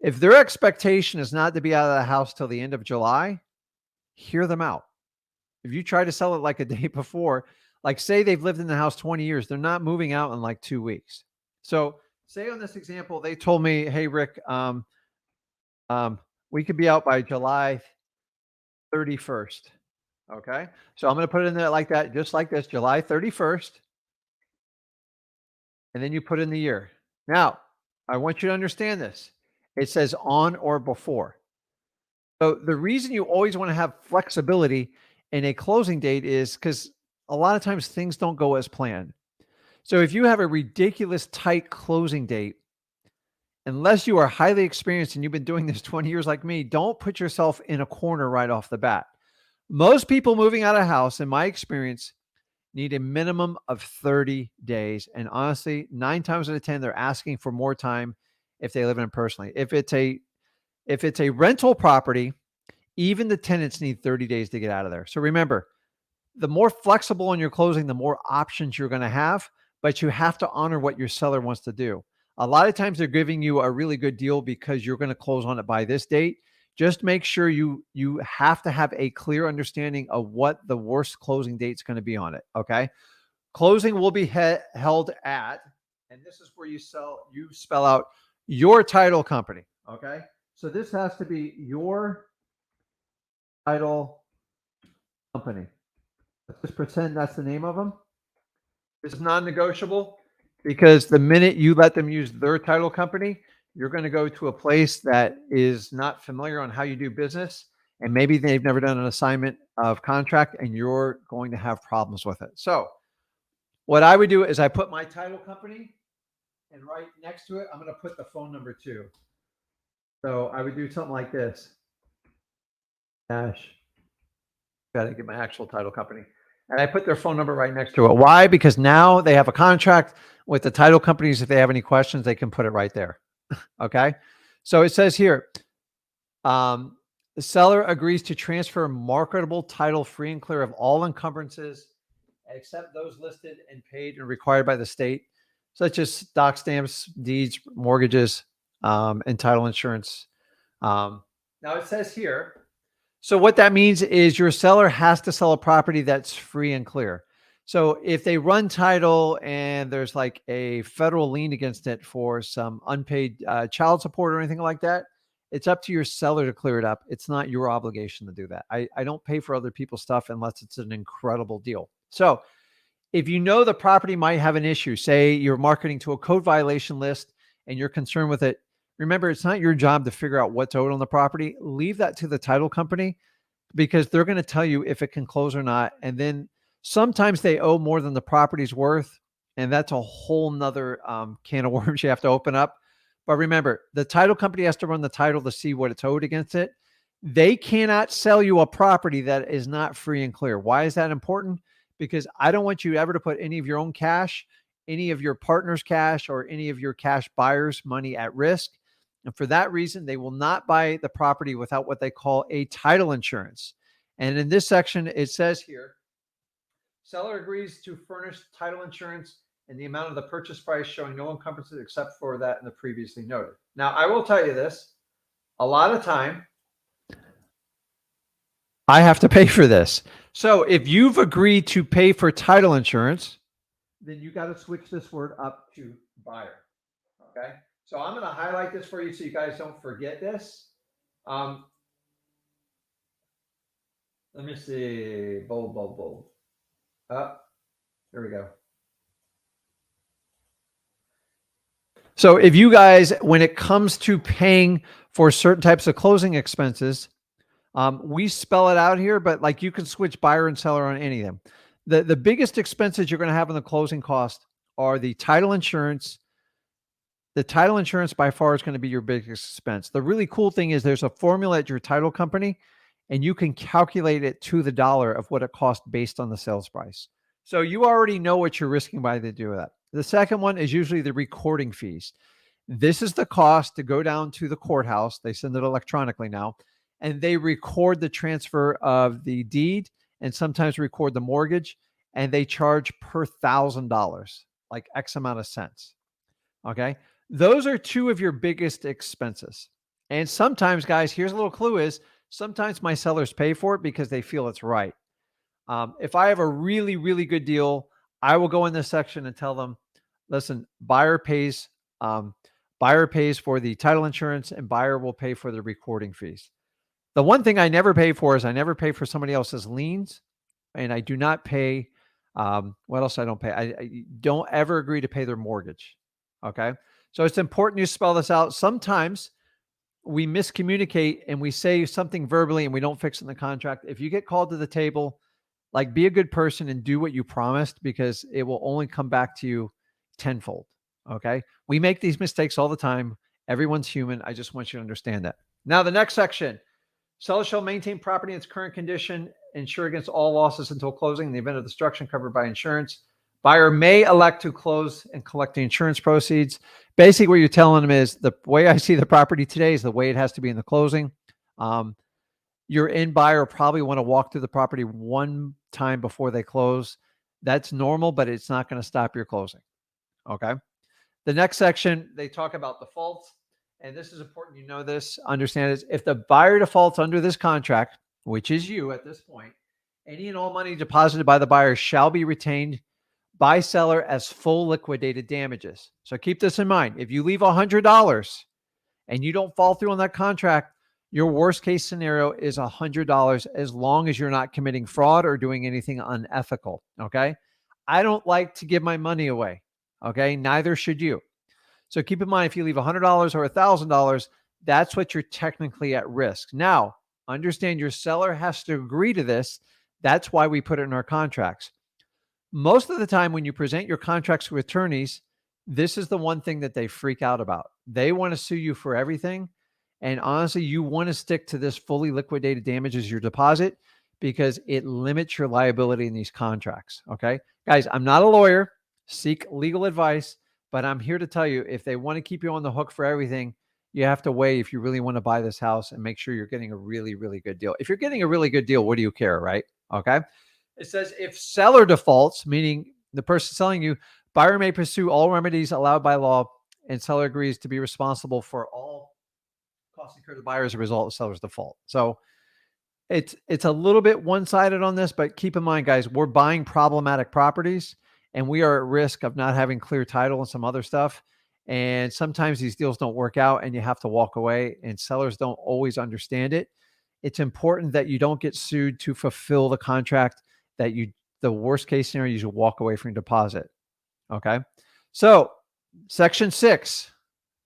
If their expectation is not to be out of the house till the end of July, hear them out. If you try to sell it like a day before, like say they've lived in the house 20 years, they're not moving out in like 2 weeks. So say on this example, they told me, hey, Rick, we could be out by July 31st. Okay. So I'm going to put it in there like that, just like this, July 31st. And then you put in the year. Now, I want you to understand this. It says on or before. So the reason you always want to have flexibility in a closing date is because a lot of times things don't go as planned. So if you have a ridiculous tight closing date, unless you are highly experienced and you've been doing this 20 years like me, don't put yourself in a corner right off the bat. Most people moving out of house, in my experience, need a minimum of 30 days. And honestly, 9 times out of 10, they're asking for more time if they live in it personally. If it's a rental property, even the tenants need 30 days to get out of there. So remember, the more flexible in your closing, the more options you're going to have, but you have to honor what your seller wants to do. A lot of times they're giving you a really good deal because you're going to close on it by this date. Just make sure you have to have a clear understanding of what the worst closing date is going to be on it. Okay. Closing will be held at, and this is where you spell out your title company. Okay. So this has to be your title company. Let's just pretend that's the name of them. This is non-negotiable because the minute you let them use their title company, you're going to go to a place that is not familiar on how you do business. And maybe they've never done an assignment of contract and you're going to have problems with it. So what I would do is I put my title company and right next to it, I'm going to put the phone number too. So I would do something like this. Dash. Got to get my actual title company. And I put their phone number right next to it. Why? Because now they have a contract with the title companies. If they have any questions, they can put it right there. Okay. So it says here, the seller agrees to transfer marketable title free and clear of all encumbrances, except those listed and paid and required by the state, such as doc stamps, deeds, mortgages, and title insurance. Now it says here, so what that means is your seller has to sell a property that's free and clear. So if they run title and there's like a federal lien against it for some unpaid child support or anything like that, it's up to your seller to clear it up. It's not your obligation to do that. I don't pay for other people's stuff unless it's an incredible deal. So if you know the property might have an issue, say you're marketing to a code violation list and you're concerned with it, remember, it's not your job to figure out what's owed on the property. Leave that to the title company because they're going to tell you if it can close or not. And then sometimes they owe more than the property's worth. And that's a whole nother can of worms you have to open up. But remember, the title company has to run the title to see what it's owed against it. They cannot sell you a property that is not free and clear. Why is that important? Because I don't want you ever to put any of your own cash, any of your partner's cash, or any of your cash buyers' money at risk. And for that reason, they will not buy the property without what they call a title insurance. And in this section, it says here, seller agrees to furnish title insurance in the amount of the purchase price showing no encumbrances except for that in the previously noted. Now, I will tell you this, a lot of time, I have to pay for this. So if you've agreed to pay for title insurance, then you got to switch this word up to buyer. Okay. So I'm going to highlight this for you so you guys don't forget this. Um, let me see. Bold, bold, bold. Up. There we go. So if you guys, when it comes to paying for certain types of closing expenses, we spell it out here, but like you can switch buyer and seller on any of them. The biggest expenses you're going to have in the closing cost are the title insurance. The title insurance by far is going to be your biggest expense. The really cool thing is there's a formula at your title company, and you can calculate it to the dollar of what it costs based on the sales price. So you already know what you're risking by the do that. The second one is usually the recording fees. This is the cost to go down to the courthouse. They send it electronically now, and they record the transfer of the deed and sometimes record the mortgage, and they charge per $1,000, like X amount of cents. Okay. Those are two of your biggest expenses. And sometimes, guys, here's a little clue is sometimes my sellers pay for it because they feel it's right. If I have a really, really good deal, I will go in this section and tell them, listen, um, buyer pays for the title insurance and buyer will pay for the recording fees. The one thing I never pay for is I never pay for somebody else's liens, and I do not pay. What else I don't pay? I don't ever agree to pay their mortgage. Okay. So it's important you spell this out. Sometimes we miscommunicate and we say something verbally and we don't fix it in the contract. If you get called to the table, like be a good person and do what you promised because it will only come back to you tenfold. Okay. We make these mistakes all the time. Everyone's human. I just want you to understand that. Now, the next section. Seller shall maintain property in its current condition, insure against all losses until closing in the event of destruction covered by insurance. Buyer may elect to close and collect the insurance proceeds. Basically, what you're telling them is the way I see the property today is the way it has to be in the closing. Your end buyer probably want to walk through the property one time before they close. That's normal, but it's not going to stop your closing. Okay. The next section, they talk about defaults. And this is important. You know this, understand this. If the buyer defaults under this contract, which is you at this point, any and all money deposited by the buyer shall be retained by seller as full liquidated damages. So keep this in mind. If you leave $100 and you don't fall through on that contract, your worst case scenario is $100 as long as you're not committing fraud or doing anything unethical. Okay. I don't like to give my money away. Okay. Neither should you. So keep in mind, if you leave $100 or $1,000, that's what you're technically at risk. Now, understand your seller has to agree to this. That's why we put it in our contracts. Most of the time when you present your contracts to attorneys, this is the one thing that they freak out about. They want to sue you for everything. And honestly, you want to stick to this fully liquidated damages your deposit because it limits your liability in these contracts. Okay. Guys, I'm not a lawyer. Seek legal advice. But I'm here to tell you, if they want to keep you on the hook for everything, you have to weigh if you really want to buy this house and make sure you're getting a really, really good deal. If you're getting a really good deal, what do you care, right? Okay. It says if seller defaults, meaning the person selling you, buyer may pursue all remedies allowed by law and seller agrees to be responsible for all costs incurred to the buyer as a result of seller's default. So it's a little bit one-sided on this, but keep in mind, guys, we're buying problematic properties and we are at risk of not having clear title and some other stuff. And sometimes these deals don't work out and you have to walk away and sellers don't always understand it. It's important that you don't get sued to fulfill the contract that the worst case scenario, you walk away from your deposit. Okay. So section 6,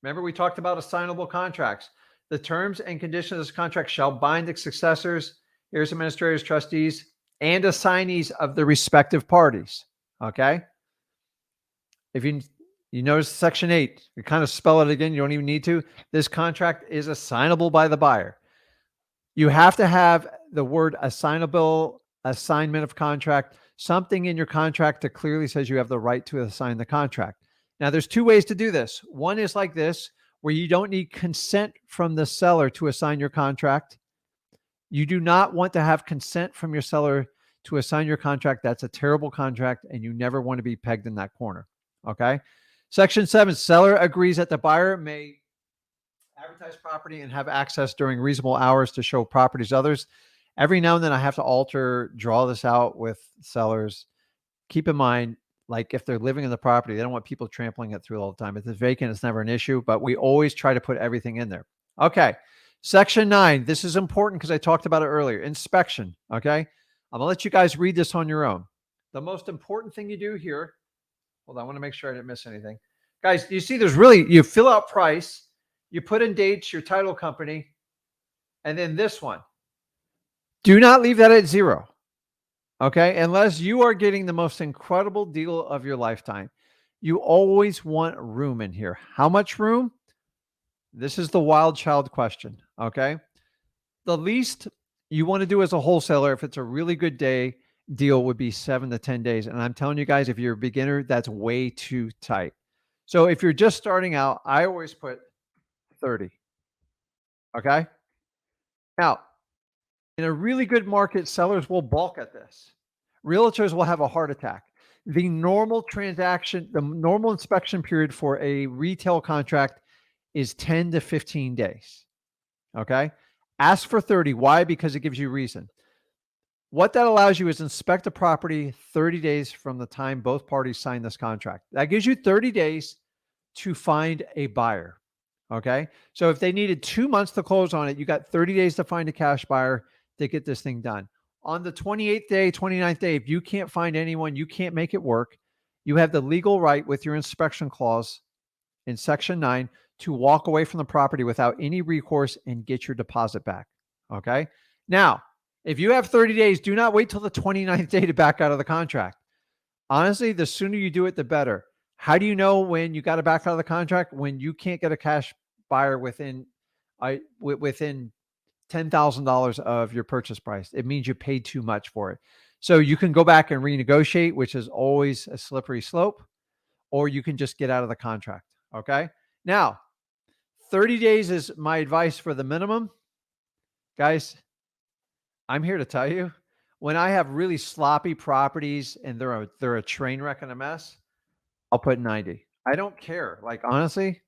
remember we talked about assignable contracts. The terms and conditions of this contract shall bind its successors, heirs, administrators, trustees, and assignees of the respective parties. Okay. If you notice section 8, you kind of spell it again. You don't even need to. This contract is assignable by the buyer. You have to have the word assignable, assignment of contract, something in your contract that clearly says you have the right to assign the contract. Now, there's two ways to do this. One is like this, where you don't need consent from the seller to assign your contract. You do not want to have consent from your seller to assign your contract. That's a terrible contract, and you never want to be pegged in that corner. Okay. Section 7, seller agrees that the buyer may advertise property and have access during reasonable hours to show properties to others. Every now and then I have to draw this out with sellers. Keep in mind, Like if they're living in the property, they don't want people trampling it through all the time. If it's vacant, it's never an issue, but we always try to put everything in there. Okay. Section 9. This is important because I talked about it earlier. Inspection. Okay. I'm gonna let you guys read this on your own. The most important thing you do here. Hold on, I want to make sure I didn't miss anything. Guys, you see you fill out price, you put in dates, your title company, and then this one. Do not leave that at 0. Okay. Unless you are getting the most incredible deal of your lifetime. You always want room in here. How much room? This is the wild child question. Okay. The least you want to do as a wholesaler, if it's a really good day deal, would be 7 to 10 days. And I'm telling you guys, if you're a beginner, that's way too tight. So if you're just starting out, I always put 30. Okay. Now, in a really good market, sellers will balk at this. Realtors will have a heart attack. The normal inspection period for a retail contract is 10 to 15 days. Okay. Ask for 30. Why? Because it gives you reason. What that allows you is inspect a property 30 days from the time both parties sign this contract. That gives you 30 days to find a buyer. Okay. So if they needed 2 months to close on it, you got 30 days to find a cash buyer to get this thing done. On the 28th day, 29th day, if you can't find anyone, you can't make it work, you have the legal right with your inspection clause in section 9 to walk away from the property without any recourse and get your deposit back. Okay. Now, if you have 30 days, do not wait till the 29th day to back out of the contract. Honestly, the sooner you do it, the better. How do you know when you got to back out of the contract? When you can't get a cash buyer within $10,000 of your purchase price. It means you paid too much for it. So you can go back and renegotiate, which is always a slippery slope, or you can just get out of the contract. Okay. Now, 30 days is my advice for the minimum. Guys, I'm here to tell you, when I have really sloppy properties and they're a train wreck and a mess, I'll put 90. I don't care. Like honestly.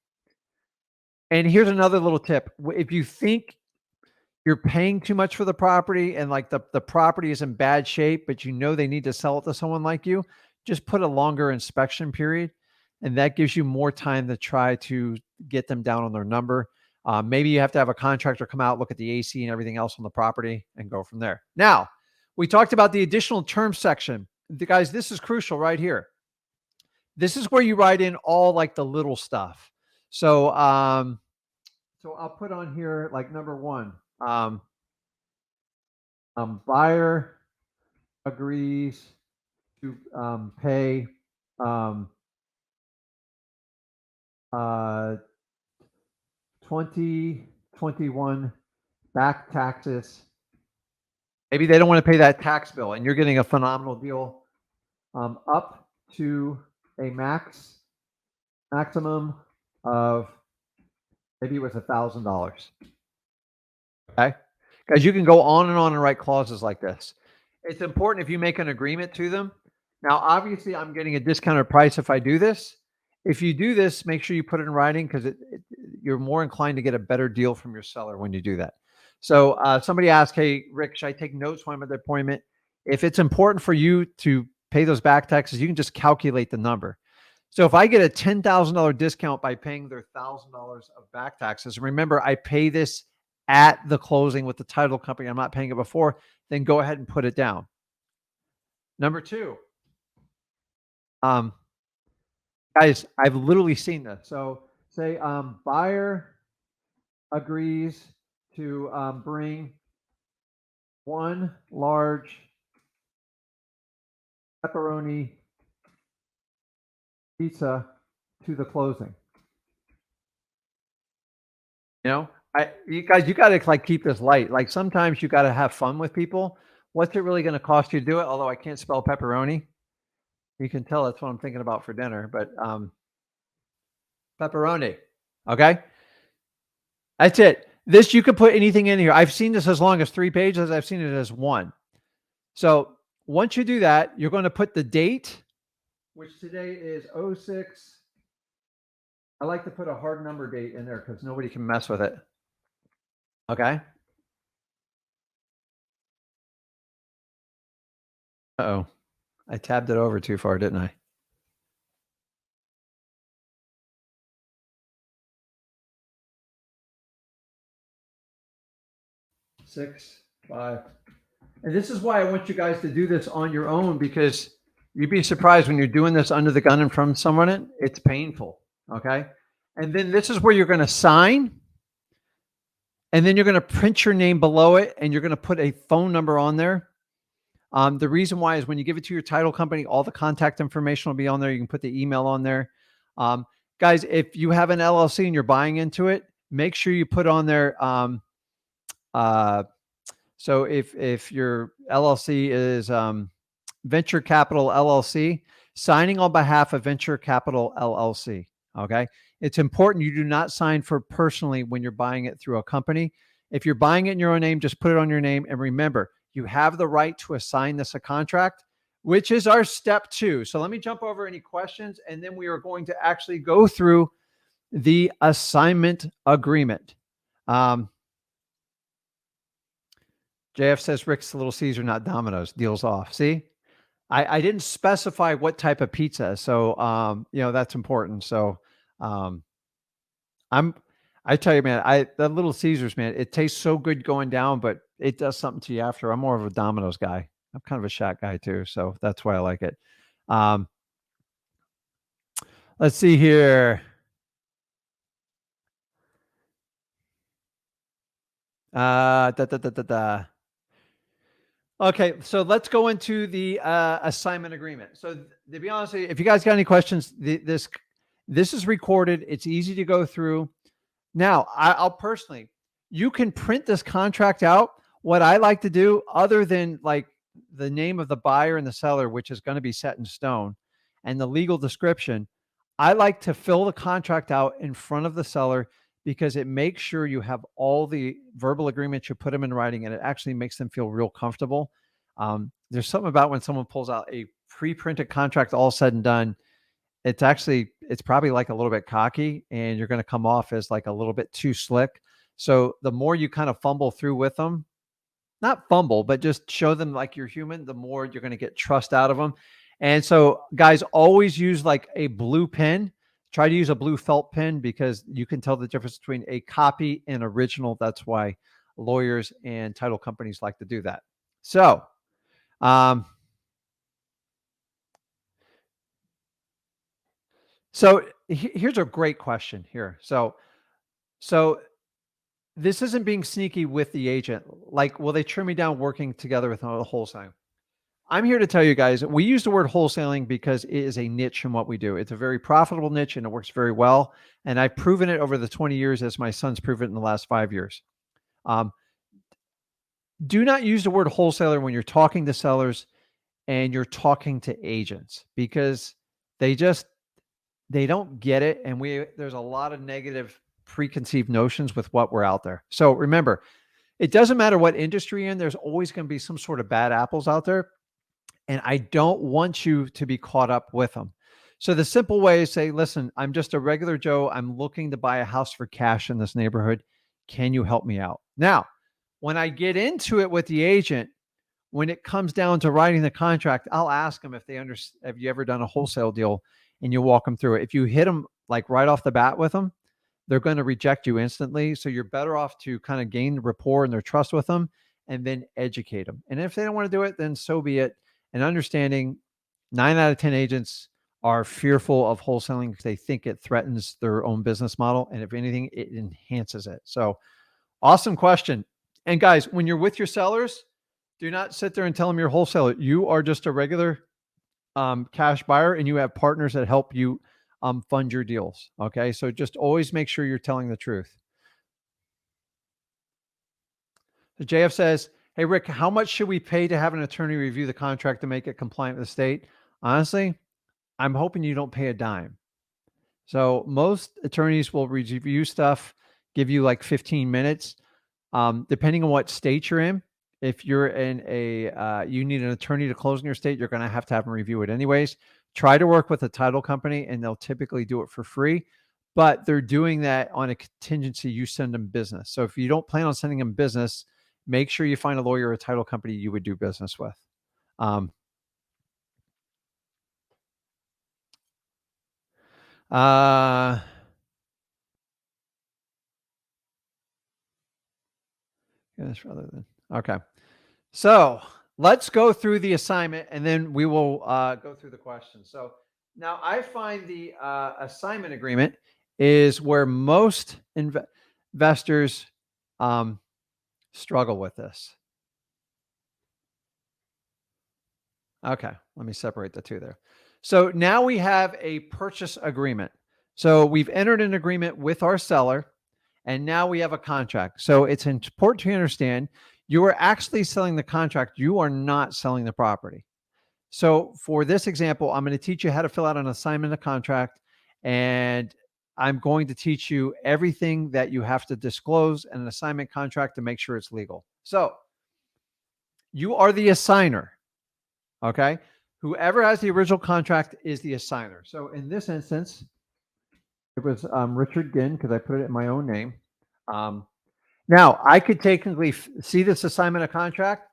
And here's another little tip. If you think you're paying too much for the property and like the property is in bad shape, but you know they need to sell it to someone like you, just put a longer inspection period. And that gives you more time to try to get them down on their number. Maybe you have to have a contractor come out, look at the AC and everything else on the property and go from there. Now, we talked about the additional terms section. Guys, this is crucial right here. This is where you write in all like the little stuff. So I'll put on here like number 1. Buyer agrees to pay um, 2021 back taxes. Maybe they don't want to pay that tax bill, and you're getting a phenomenal deal up to a maximum of maybe it was $1,000. Okay. Because you can go on and write clauses like this. It's important if you make an agreement to them. Now, obviously, I'm getting a discounted price if I do this. If you do this, make sure you put it in writing because you're more inclined to get a better deal from your seller when you do that. So somebody asked, hey, Rick, should I take notes when I'm at the appointment? If it's important for you to pay those back taxes, you can just calculate the number. So if I get a $10,000 discount by paying their $1,000 of back taxes, remember, I pay this at the closing with the title company. I'm not paying it before, then go ahead and put it down. Number 2, guys, I've literally seen this. So say buyer agrees to bring 1 large pepperoni pizza to the closing. You know, you guys, you got to like keep this light. Like sometimes you got to have fun with people. What's it really going to cost you to do it? Although I can't spell pepperoni, you can tell that's what I'm thinking about for dinner. But pepperoni, okay, that's it. This you could put anything in here. I've seen this as long as 3 pages. I've seen it as 1. So once you do that, you're going to put the date, which today is 06. I like to put a hard number date in there because nobody can mess with it. Okay. Uh-oh. I tabbed it over too far, didn't I? 6, 5. And this is why I want you guys to do this on your own, because you'd be surprised when you're doing this under the gun and from someone, it's painful. Okay. And then this is where you're going to sign, and then you're going to print your name below it, and you're going to put a phone number on there. The reason why is when you give it to your title company, all the contact information will be on there. You can put the email on there. Um, Guys, if you have an LLC and you're buying into it, make sure you put on there. Uh, so if your LLC is Venture Capital LLC, signing on behalf of Venture Capital LLC. Okay. It's important you do not sign for personally when you're buying it through a company. If you're buying it in your own name, just put it on your name. And remember, you have the right to assign this a contract, which is our step 2. So let me jump over any questions, and then we are going to actually go through the assignment agreement. JF says Rick's Little Caesar, not Domino's. Deals off. See? I didn't specify what type of pizza, so that's important. So I'm I tell you, man, the Little Caesars, man, it tastes so good going down, but it does something to you after. I'm more of a Domino's guy. I'm kind of a Shack guy too, so that's why I like it. Um, let's see here. Da, da, da, da, da. Okay, so let's go into the assignment agreement. So to be honest, if you guys got any questions, this is recorded. It's easy to go through. Now, I'll personally, you can print this contract out. What I like to do, other than like the name of the buyer and the seller, which is going to be set in stone, and the legal description, I like to fill the contract out in front of the seller, because it makes sure you have all the verbal agreements, you put them in writing, and it actually makes them feel real comfortable. There's something about when someone pulls out a pre-printed contract, all said and done, it's probably like a little bit cocky, and you're going to come off as like a little bit too slick. So the more you kind of fumble through with them, not fumble, but just show them like you're human, the more you're going to get trust out of them. And so guys, always use like a blue pen. Try to use a blue felt pen, because you can tell the difference between a copy and original. That's why lawyers and title companies like to do that. So, um, here's a great question here. So this isn't being sneaky with the agent. Like, will they trim me down working together with the wholesaling? I'm here to tell you guys, we use the word wholesaling because it is a niche in what we do. It's a very profitable niche, and it works very well. And I've proven it over the 20 years, as my son's proven it in the last 5 years. Um, do not use the word wholesaler when you're talking to sellers and you're talking to agents, because they just they don't get it. And there's a lot of negative preconceived notions with what we're out there. So remember, it doesn't matter what industry you're in, there's always going to be some sort of bad apples out there. And I don't want you to be caught up with them. So the simple way is say, listen, I'm just a regular Joe. I'm looking to buy a house for cash in this neighborhood. Can you help me out? Now, when I get into it with the agent, when it comes down to writing the contract, I'll ask them if they understand. Have you ever done a wholesale deal? And you walk them through it. If you hit them like right off the bat with them, they're going to reject you instantly. So you're better off to kind of gain the rapport and their trust with them, and then educate them. And if they don't want to do it, then so be it. And understanding 9 out of 10 agents are fearful of wholesaling because they think it threatens their own business model. And if anything, it enhances it. So awesome question. And guys, when you're with your sellers, do not sit there and tell them you're a wholesaler. You are just a regular cash buyer, and you have partners that help you fund your deals. Okay. So just always make sure you're telling the truth. So JF says, hey, Rick, how much should we pay to have an attorney review the contract to make it compliant with the state? Honestly, I'm hoping you don't pay a dime. So most attorneys will review stuff, give you like 15 minutes, depending on what state you're in. If you're in you need an attorney to close in your state, you're going to have them review it anyways. Try to work with a title company, and they'll typically do it for free, but they're doing that on a contingency you send them business. So if you don't plan on sending them business, make sure you find a lawyer or a title company you would do business with. Um, uh, Yes, rather than, okay. So let's go through the assignment and then we will go through the questions. So now I find the assignment agreement is where most investors um, struggle with this. Okay, let me separate the two there. So now we have a purchase agreement. So we've entered an agreement with our seller and now we have a contract. So it's important to understand you are actually selling the contract. You are not selling the property. So for this example, I'm going to teach you how to fill out an assignment of contract, and I'm going to teach you everything that you have to disclose in an assignment contract to make sure it's legal. So you are the assigner, okay? Whoever has the original contract is the assigner. So in this instance, it was Richard Ginn because I put it in my own name. Now, I could technically see this assignment of contract.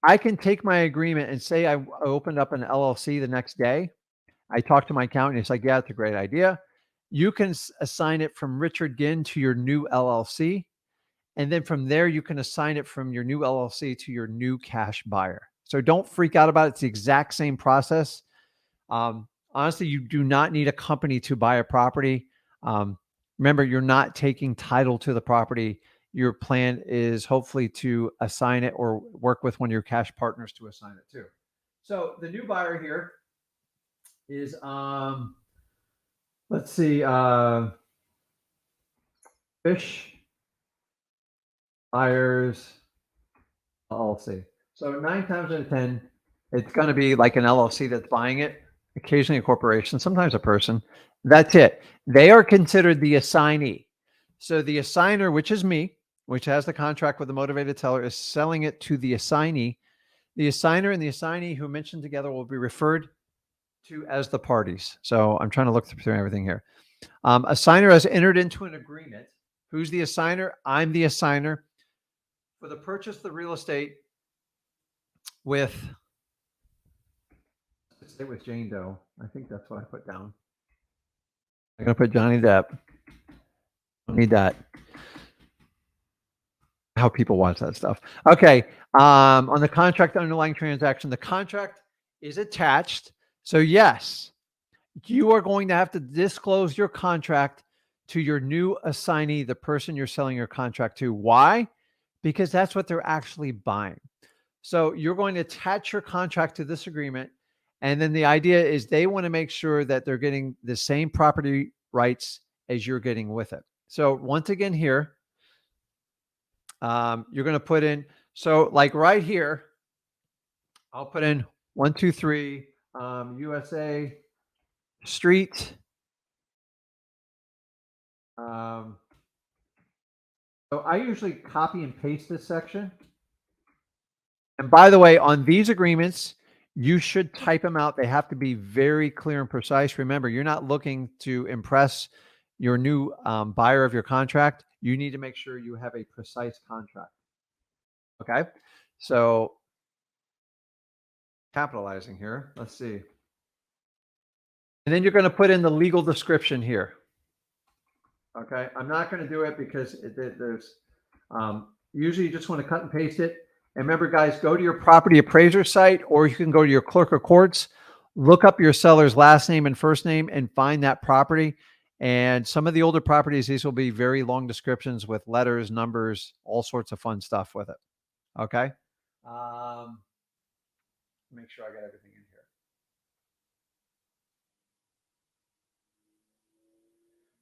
I can take my agreement and say I opened up an LLC the next day. I talked to my accountant. He's like, yeah, it's a great idea. You can assign it from Richard Ginn to your new LLC. And then from there, you can assign it from your new LLC to your new cash buyer. So don't freak out about it. It's the exact same process. Honestly, you do not need a company to buy a property. Remember, you're not taking title to the property. Your plan is hopefully to assign it or work with one of your cash partners to assign it to. So the new buyer here is, let's see, Fish Buyers LLC. So 9 times out of 10, it's going to be like an LLC that's buying it, occasionally a corporation, sometimes a person. That's it. They are considered the assignee. So the assigner, which is me, which has the contract with the motivated seller, is selling it to the assignee. The assigner and the assignee who mentioned together will be referred to as the parties. So I'm trying to look through everything here. Assigner has entered into an agreement. Who's the assigner? I'm the assigner for the purchase of the real estate with, stay with Jane Doe. I think that's what I put down. I'm going to put Johnny Depp. Don't need that. How people watch that stuff. Okay. On the contract underlying transaction, the contract is attached. So yes, you are going to have to disclose your contract to your new assignee, the person you're selling your contract to. Why? Because that's what they're actually buying. So you're going to attach your contract to this agreement. And then the idea is they want to make sure that they're getting the same property rights as you're getting with it. So once again here, you're going to put in, so like right here, I'll put in 123 USA Street. So I usually copy and paste this section. And by the way, on these agreements, you should type them out. They have to be very clear and precise. Remember, you're not looking to impress your new buyer of your contract. You need to make sure you have a precise contract. Okay. So capitalizing here, let's see. And then you're going to put in the legal description here. Okay. I'm not going to do it because there's usually you just want to cut and paste it. And remember, guys, go to your property appraiser site, or you can go to your clerk of courts, look up your seller's last name and first name and find that property. And some of the older properties, these will be very long descriptions with letters, numbers, all sorts of fun stuff with it. Okay. Make sure I got everything in here.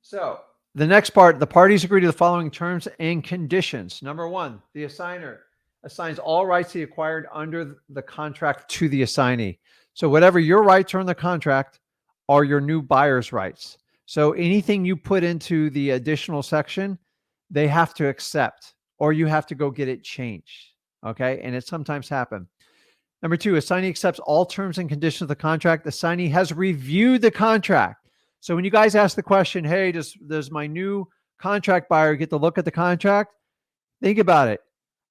So the next part, the parties agree to the following terms and conditions. Number one, the assigner assigns all rights he acquired under the contract to the assignee. So whatever your rights are in the contract are your new buyer's rights. So anything you put into the additional section, they have to accept, or you have to go get it changed. Okay. And it sometimes happens. Number two, assignee accepts all terms and conditions of the contract. The assignee has reviewed the contract. So when you guys ask the question, hey, does my new contract buyer get to look at the contract? Think about it.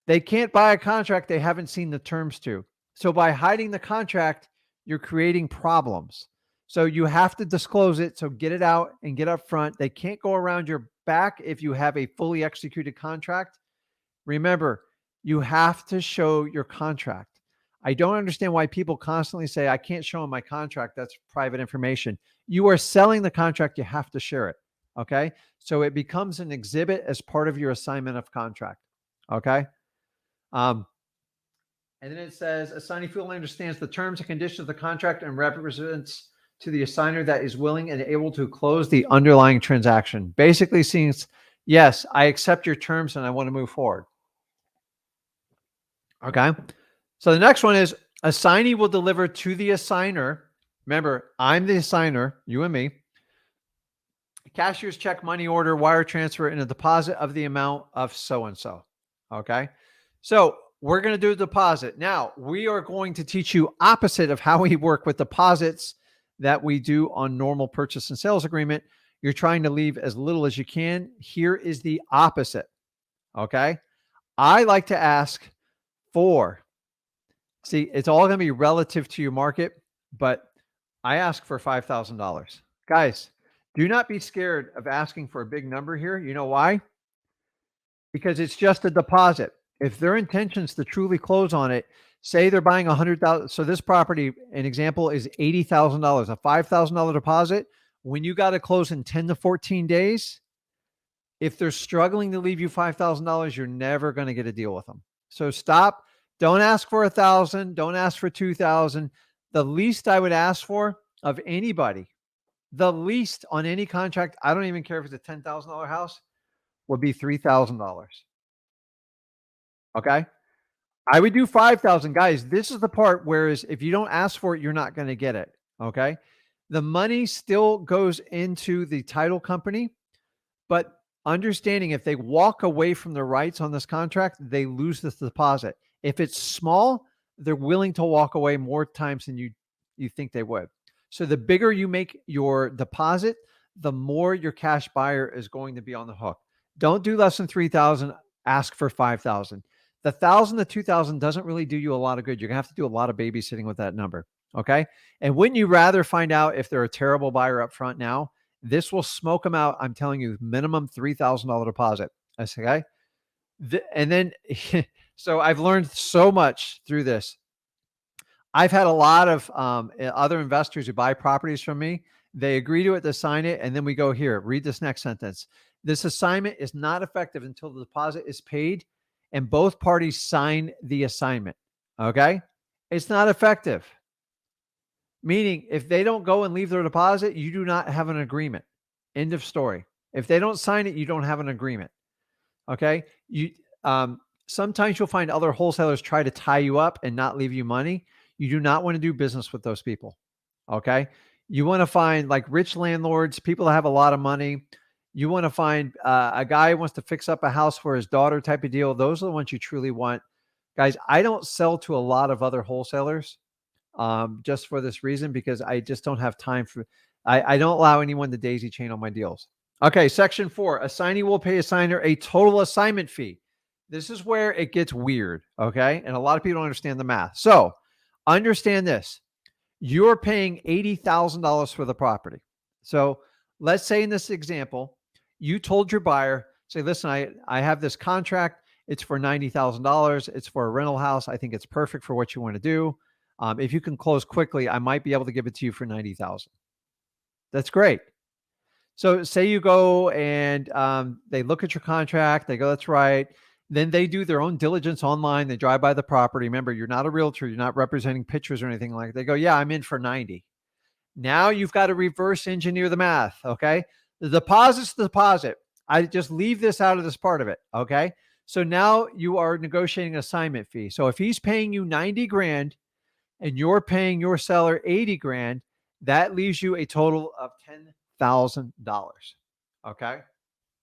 They can't buy a contract they haven't seen the terms to. So by hiding the contract, you're creating problems. So you have to disclose it. So get it out and get up front. They can't go around your back if you have a fully executed contract. Remember, You have to show your contract. I don't understand why people constantly say, I can't show them my contract. That's private information. You are selling the contract. You have to share it. Okay. So it becomes an exhibit as part of your assignment of contract. Okay. Um, and then it says, assignee fully understands the terms and conditions of the contract and represents to the assigner that is willing and able to close the underlying transaction. Basically, seems, yes, I accept your terms and I want to move forward. Okay. So the next one is assignee will deliver to the assigner. Remember, I'm the assigner, you and me. Cashier's check, money order, wire transfer, and a deposit of the amount of so and so. Okay. So we're going to do a deposit. Now, we are going to teach you opposite of how we work with deposits that we do on normal purchase and sales agreement. You're trying to leave as little as you can. Here is the opposite. Okay. I like to ask for, see, it's all going to be relative to your market, but I ask for $5,000. Guys, do not be scared of asking for a big number here. You know why? Because it's just a deposit. If their intentions to truly close on it, say they're buying 100,000. So this property, an example, is $80,000, a $5,000 deposit. When you got to close in 10 to 14 days, if they're struggling to leave you $5,000, you're never going to get a deal with them. So stop. Don't ask for 1,000. Don't ask for 2,000. The least I would ask for of anybody, the least on any contract, I don't even care if it's a $10,000 house, would be $3,000. Okay. I would do 5,000. Guys, this is the part whereas if you don't ask for it, you're not going to get it. Okay. The money still goes into the title company, but understanding if they walk away from the rights on this contract, they lose this deposit. If it's small, they're willing to walk away more times than you think they would. So the bigger you make your deposit, the more your cash buyer is going to be on the hook. Don't do less than 3,000, ask for 5,000. The 1,000 to 2,000 doesn't really do you a lot of good. You're going to have to do a lot of babysitting with that number. Okay. And wouldn't you rather find out if they're a terrible buyer up front now? This will smoke them out. I'm telling you, minimum $3,000 deposit. Okay. And then, so I've learned so much through this. I've had a lot of other investors who buy properties from me. They agree to it, to sign it, and then we go here. Read this next sentence. This assignment is not effective until the deposit is paid and both parties sign the assignment. Okay. It's not effective. Meaning, if they don't go and leave their deposit, you do not have an agreement. End of story. If they don't sign it, you don't have an agreement. Okay. Sometimes you'll find other wholesalers try to tie you up and not leave you money. You do not want to do business with those people. Okay. You want to find like rich landlords, people that have a lot of money. You want to find a guy who wants to fix up a house for his daughter type of deal. Those are the ones you truly want. Guys, I don't sell to a lot of other wholesalers just for this reason, because I just don't have time for, I don't allow anyone to daisy chain on my deals. Okay. Section 4, assignee will pay assigner a total assignment fee. This is where it gets weird. Okay. And a lot of people don't understand the math. So understand this. You're paying $80,000 for the property. So let's say in this example, you told your buyer, say, listen, I have this contract. It's for $90,000. It's for a rental house. I think it's perfect for what you want to do. If you can close quickly, I might be able to give it to you for $90,000. That's great. So say you go and they look at your contract. They go, that's right. Then they do their own diligence online. They drive by the property. Remember, you're not a realtor. You're not representing pictures or anything like that. They go, yeah, I'm in for 90. Now you've got to reverse engineer the math. Okay. The deposit's the deposit. I just leave this out of this part of it. Okay. So now you are negotiating an assignment fee. So if he's paying you 90 grand and you're paying your seller 80 grand, that leaves you a total of $10,000. Okay.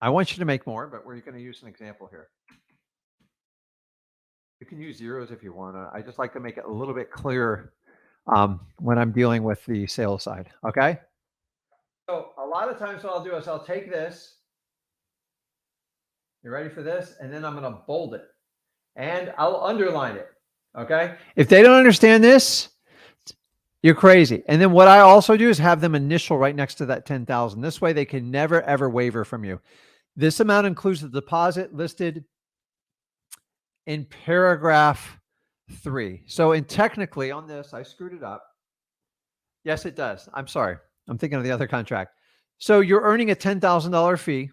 I want you to make more, but we're going to use an example here. You can use zeros if you want to. I just like to make it a little bit clearer when I'm dealing with the sales side. Okay. So a lot of times what I'll do is I'll take this. You ready for this? And then I'm going to bold it and I'll underline it. Okay. If they don't understand this, you're crazy. And then what I also do is have them initial right next to that 10,000. This way they can never, ever waver from you. This amount includes the deposit listed in paragraph 3. So, in technically on this, I screwed it up. Yes, it does. I'm sorry. I'm thinking of the other contract. So, you're earning a $10,000 fee.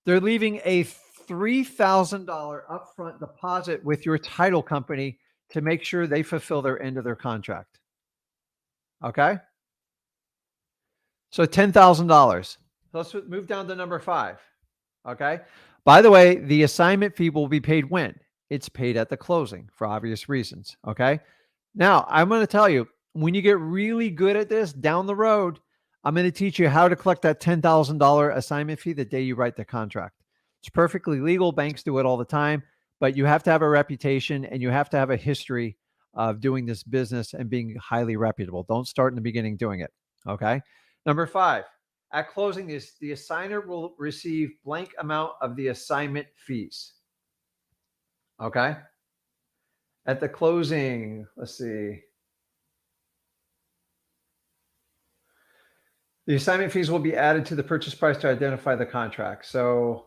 They're leaving a $3,000 upfront deposit with your title company to make sure they fulfill their end of their contract. Okay? So $10,000. Let's move down to number 5. Okay? By the way, the assignment fee will be paid when? It's paid at the closing for obvious reasons. Okay? Now, I'm going to tell you, when you get really good at this down the road, I'm going to teach you how to collect that $10,000 assignment fee the day you write the contract. It's perfectly legal. Banks do it all the time, but you have to have a reputation and you have to have a history of doing this business and being highly reputable. Don't start in the beginning doing it. Okay. Number 5, at closing, the assigner will receive blank amount of the assignment fees. Okay. At the closing, let's see. The assignment fees will be added to the purchase price to identify the contract. So,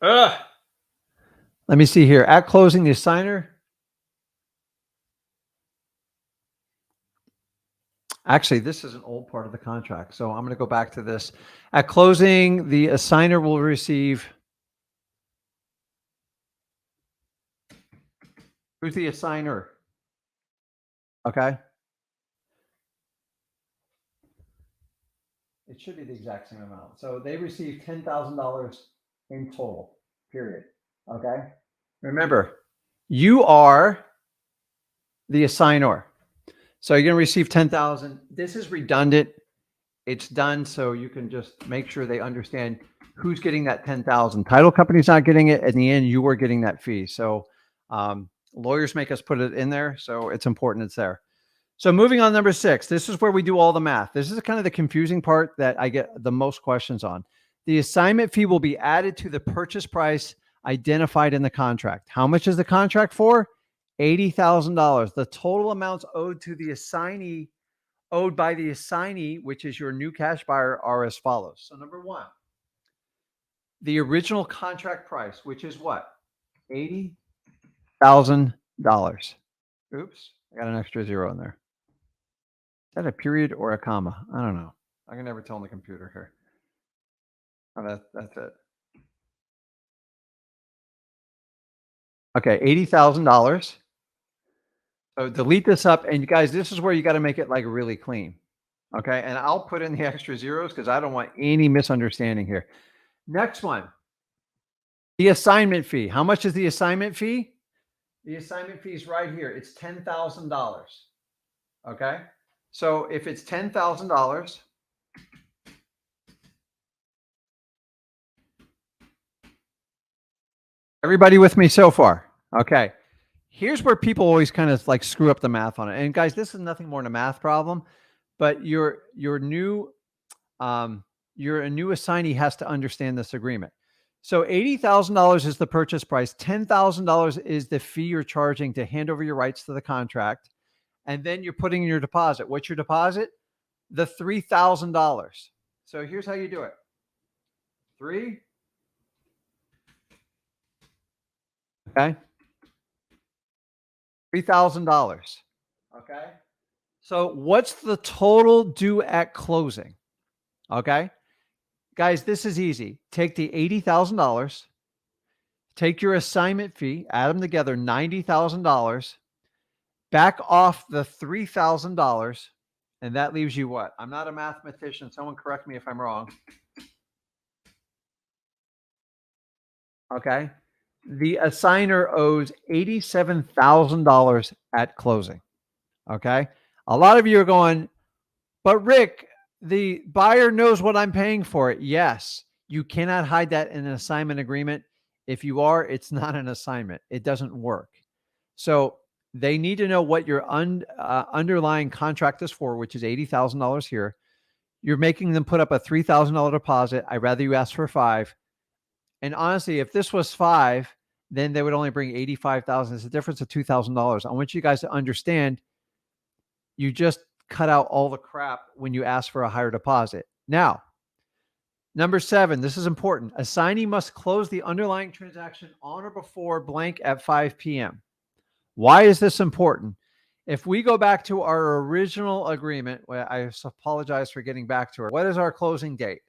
let me see here. At closing, the assigner. Actually, this is an old part of the contract. So I'm going to go back to this. At closing, the assigner will receive. Who's the assigner? Okay. It should be the exact same amount. So they receive $10,000 in total, period. Okay. Remember, you are the assigner. So you're going to receive 10,000. This is redundant. It's done so you can just make sure they understand who's getting that 10,000. Title company's not getting it. In the end, you are getting that fee. So lawyers make us put it in there. So it's important it's there. So moving on, number 6, this is where we do all the math. This is kind of the confusing part that I get the most questions on. The assignment fee will be added to the purchase price identified in the contract. How much is the contract for? $80,000. The total amounts owed to the assignee, owed by the assignee, which is your new cash buyer, are as follows. So number 1, the original contract price, which is what? $80,000. Oops, I got an extra zero in there. Is that a period or a comma? I don't know. I can never tell on the computer here. Oh, that's it. Okay, $80,000. So delete this up. And you guys, this is where you got to make it like really clean. Okay, and I'll put in the extra zeros because I don't want any misunderstanding here. Next one, the assignment fee. How much is the assignment fee? The assignment fee is right here. It's $10,000. Okay, so if it's $10,000, everybody with me so far? Okay. Here's where people always kind of like screw up the math on it. And guys, this is nothing more than a math problem, but your new you're a new assignee has to understand this agreement. So $80,000 is the purchase price. $10,000 is the fee you're charging to hand over your rights to the contract. And then you're putting in your deposit. What's your deposit? The $3,000. So here's how you do it. 3. Okay. $3,000. Okay. So what's the total due at closing? Okay. Guys, this is easy. Take the $80,000, take your assignment fee, add them together, $90,000, back off the $3,000, and that leaves you what? I'm not a mathematician. Someone correct me if I'm wrong. Okay. The assigner owes $87,000 at closing. Okay. A lot of you are going, but Rick, the buyer knows what I'm paying for it. Yes, you cannot hide that in an assignment agreement. If you are, it's not an assignment. It doesn't work. So they need to know what your underlying contract is for, which is $80,000 here. You're making them put up a $3,000 deposit. I'd rather you ask for 5. And honestly, if this was 5, then they would only bring $85,000. It's a difference of $2,000. I want you guys to understand you just cut out all the crap when you ask for a higher deposit. Now, Number 7, this is important. Assignee must close the underlying transaction on or before blank at 5 p.m. Why is this important? If we go back to our original agreement, well, I apologize for getting back to it. What is our closing date?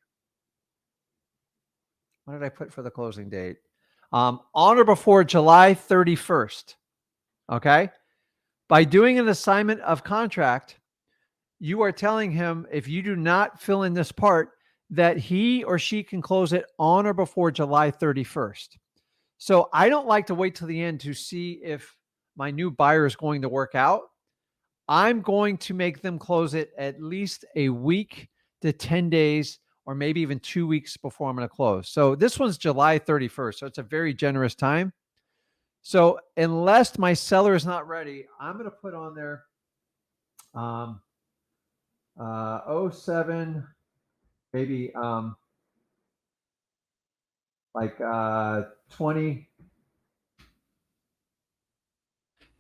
What did I put for the closing date? On or before July 31st. Okay. By doing an assignment of contract, you are telling him if you do not fill in this part, that he or she can close it on or before July 31st. So I don't like to wait till the end to see if my new buyer is going to work out. I'm going to make them close it at least a week to 10 days, or maybe even 2 weeks before I'm going to close. So this one's July 31st. So it's a very generous time. So unless my seller is not ready, I'm going to put on there 07, maybe like 20.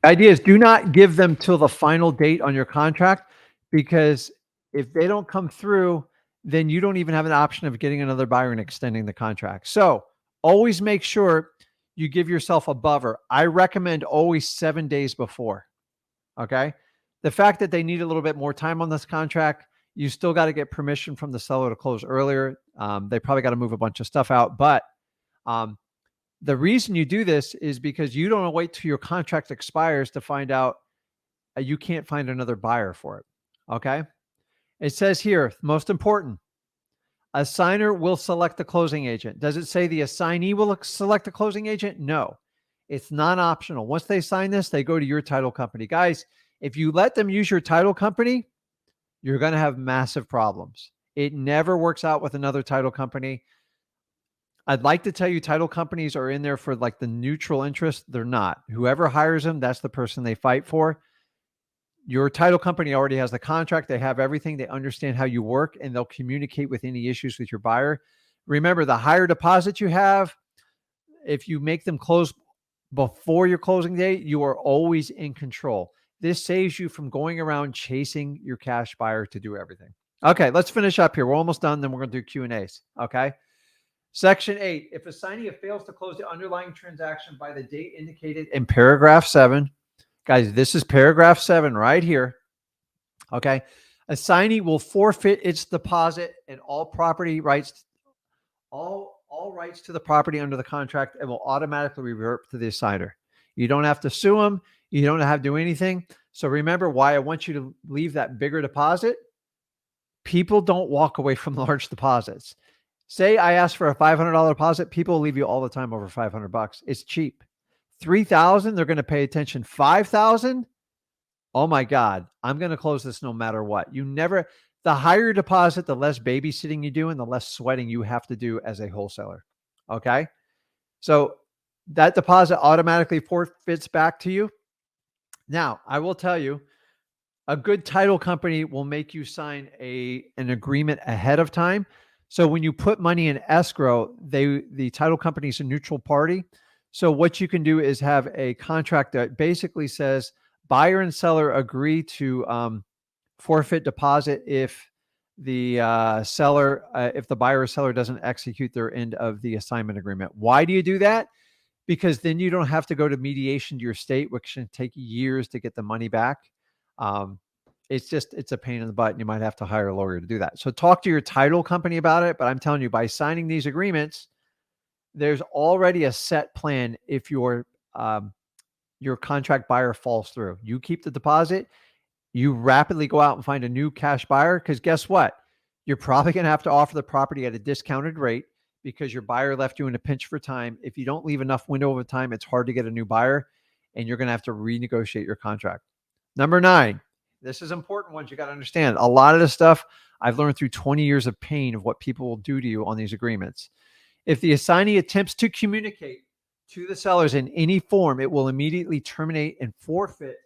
The idea is do not give them till the final date on your contract, because if they don't come through, then you don't even have an option of getting another buyer and extending the contract. So always make sure you give yourself a buffer. I recommend always 7 days before. Okay. The fact that they need a little bit more time on this contract, you still got to get permission from the seller to close earlier. They probably got to move a bunch of stuff out, but the reason you do this is because you don't want to wait till your contract expires to find out you can't find another buyer for it. Okay. It says here, most important, assigner will select the closing agent. Does it say the assignee will select the closing agent? No, it's non-optional. Once they sign this, they go to your title company. Guys, if you let them use your title company, you're going to have massive problems. It never works out with another title company. I'd like to tell you title companies are in there for like the neutral interest. They're not. Whoever hires them, that's the person they fight for. Your title company already has the contract. They have everything. They understand how you work, and they'll communicate with any issues with your buyer. Remember, the higher deposit you have, if you make them close before your closing date, you are always in control. This saves you from going around chasing your cash buyer to do everything. Okay, let's finish up here. We're almost done. Then we're going to do Q&As. Okay. Section 8, if assignee fails to close the underlying transaction by the date indicated in paragraph 7, guys, this is paragraph 7 right here. Okay. Assignee will forfeit its deposit and all property rights, all rights to the property under the contract, and will automatically revert to the assigner. You don't have to sue them. You don't have to do anything. So remember why I want you to leave that bigger deposit. People don't walk away from large deposits. Say I ask for a $500 deposit, people will leave you all the time over $500. It's cheap. $3,000, they're going to pay attention. $5,000, oh my God, I'm going to close this no matter what. The higher deposit, the less babysitting you do and the less sweating you have to do as a wholesaler. Okay. So that deposit automatically forfeits back to you. Now, I will tell you, a good title company will make you sign an agreement ahead of time. So when you put money in escrow, the title company is a neutral party. So what you can do is have a contract that basically says buyer and seller agree to forfeit deposit if the buyer or seller doesn't execute their end of the assignment agreement. Why do you do that? Because then you don't have to go to mediation to your state, which can take years to get the money back. It's a pain in the butt, and you might have to hire a lawyer to do that. So talk to your title company about it. But I'm telling you, by signing these agreements, there's already a set plan. If your contract buyer falls through, you keep the deposit, you rapidly go out and find a new cash buyer. Because guess what? You're probably going to have to offer the property at a discounted rate because your buyer left you in a pinch for time. If you don't leave enough window of time, it's hard to get a new buyer, and you're going to have to renegotiate your contract. Number 9. This is important ones you got to understand. A lot of this stuff I've learned through 20 years of pain of what people will do to you on these agreements. If the assignee attempts to communicate to the sellers in any form, it will immediately terminate and forfeit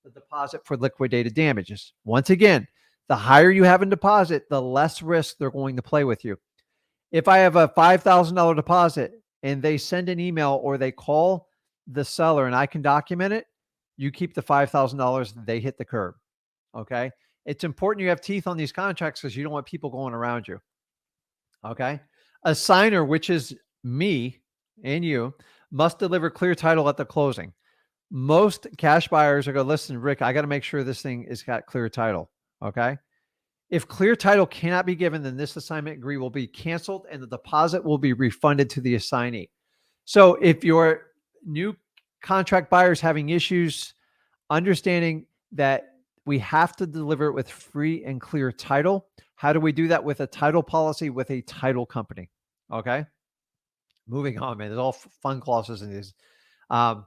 the deposit for liquidated damages. Once again, the higher you have in deposit, the less risk they're going to play with you. If I have a $5,000 deposit and they send an email or they call the seller and I can document it, you keep the $5,000, they hit the curb. Okay. It's important you have teeth on these contracts because you don't want people going around you. Okay. A signer, which is me and you, must deliver clear title at the closing. Most cash buyers are going, listen, Rick, I got to make sure this thing is got clear title. Okay. If clear title cannot be given, then this assignment agree will be canceled and the deposit will be refunded to the assignee. So if your new contract buyer is having issues understanding that we have to deliver it with free and clear title, how do we do that? With a title policy with a title company. Okay. Moving on, man. There's all fun clauses in these. Um,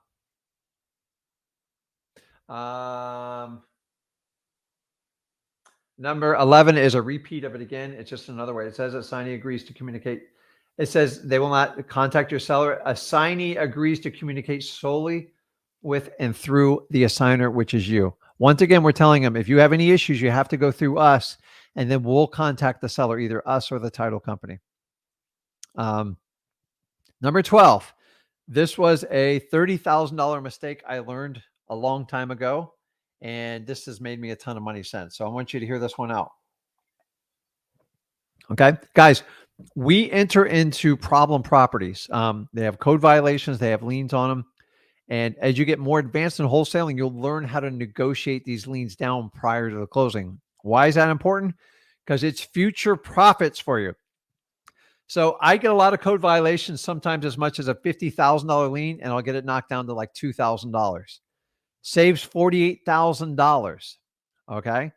um, Number 11 is a repeat of it again. It's just another way. It says assignee agrees to communicate. It says they will not contact your seller. Assignee agrees to communicate solely with and through the assigner, which is you. Once again, we're telling them if you have any issues, you have to go through us, and then we'll contact the seller, either us or the title company. Number 12, this was a $30,000 mistake I learned a long time ago, and this has made me a ton of money since. So I want you to hear this one out. Okay, guys, we enter into problem properties. They have code violations, they have liens on them. And as you get more advanced in wholesaling, you'll learn how to negotiate these liens down prior to the closing. Why is that important? Because it's future profits for you. So I get a lot of code violations, sometimes as much as a $50,000 lien, and I'll get it knocked down to like $2,000. Saves $48,000. Okay.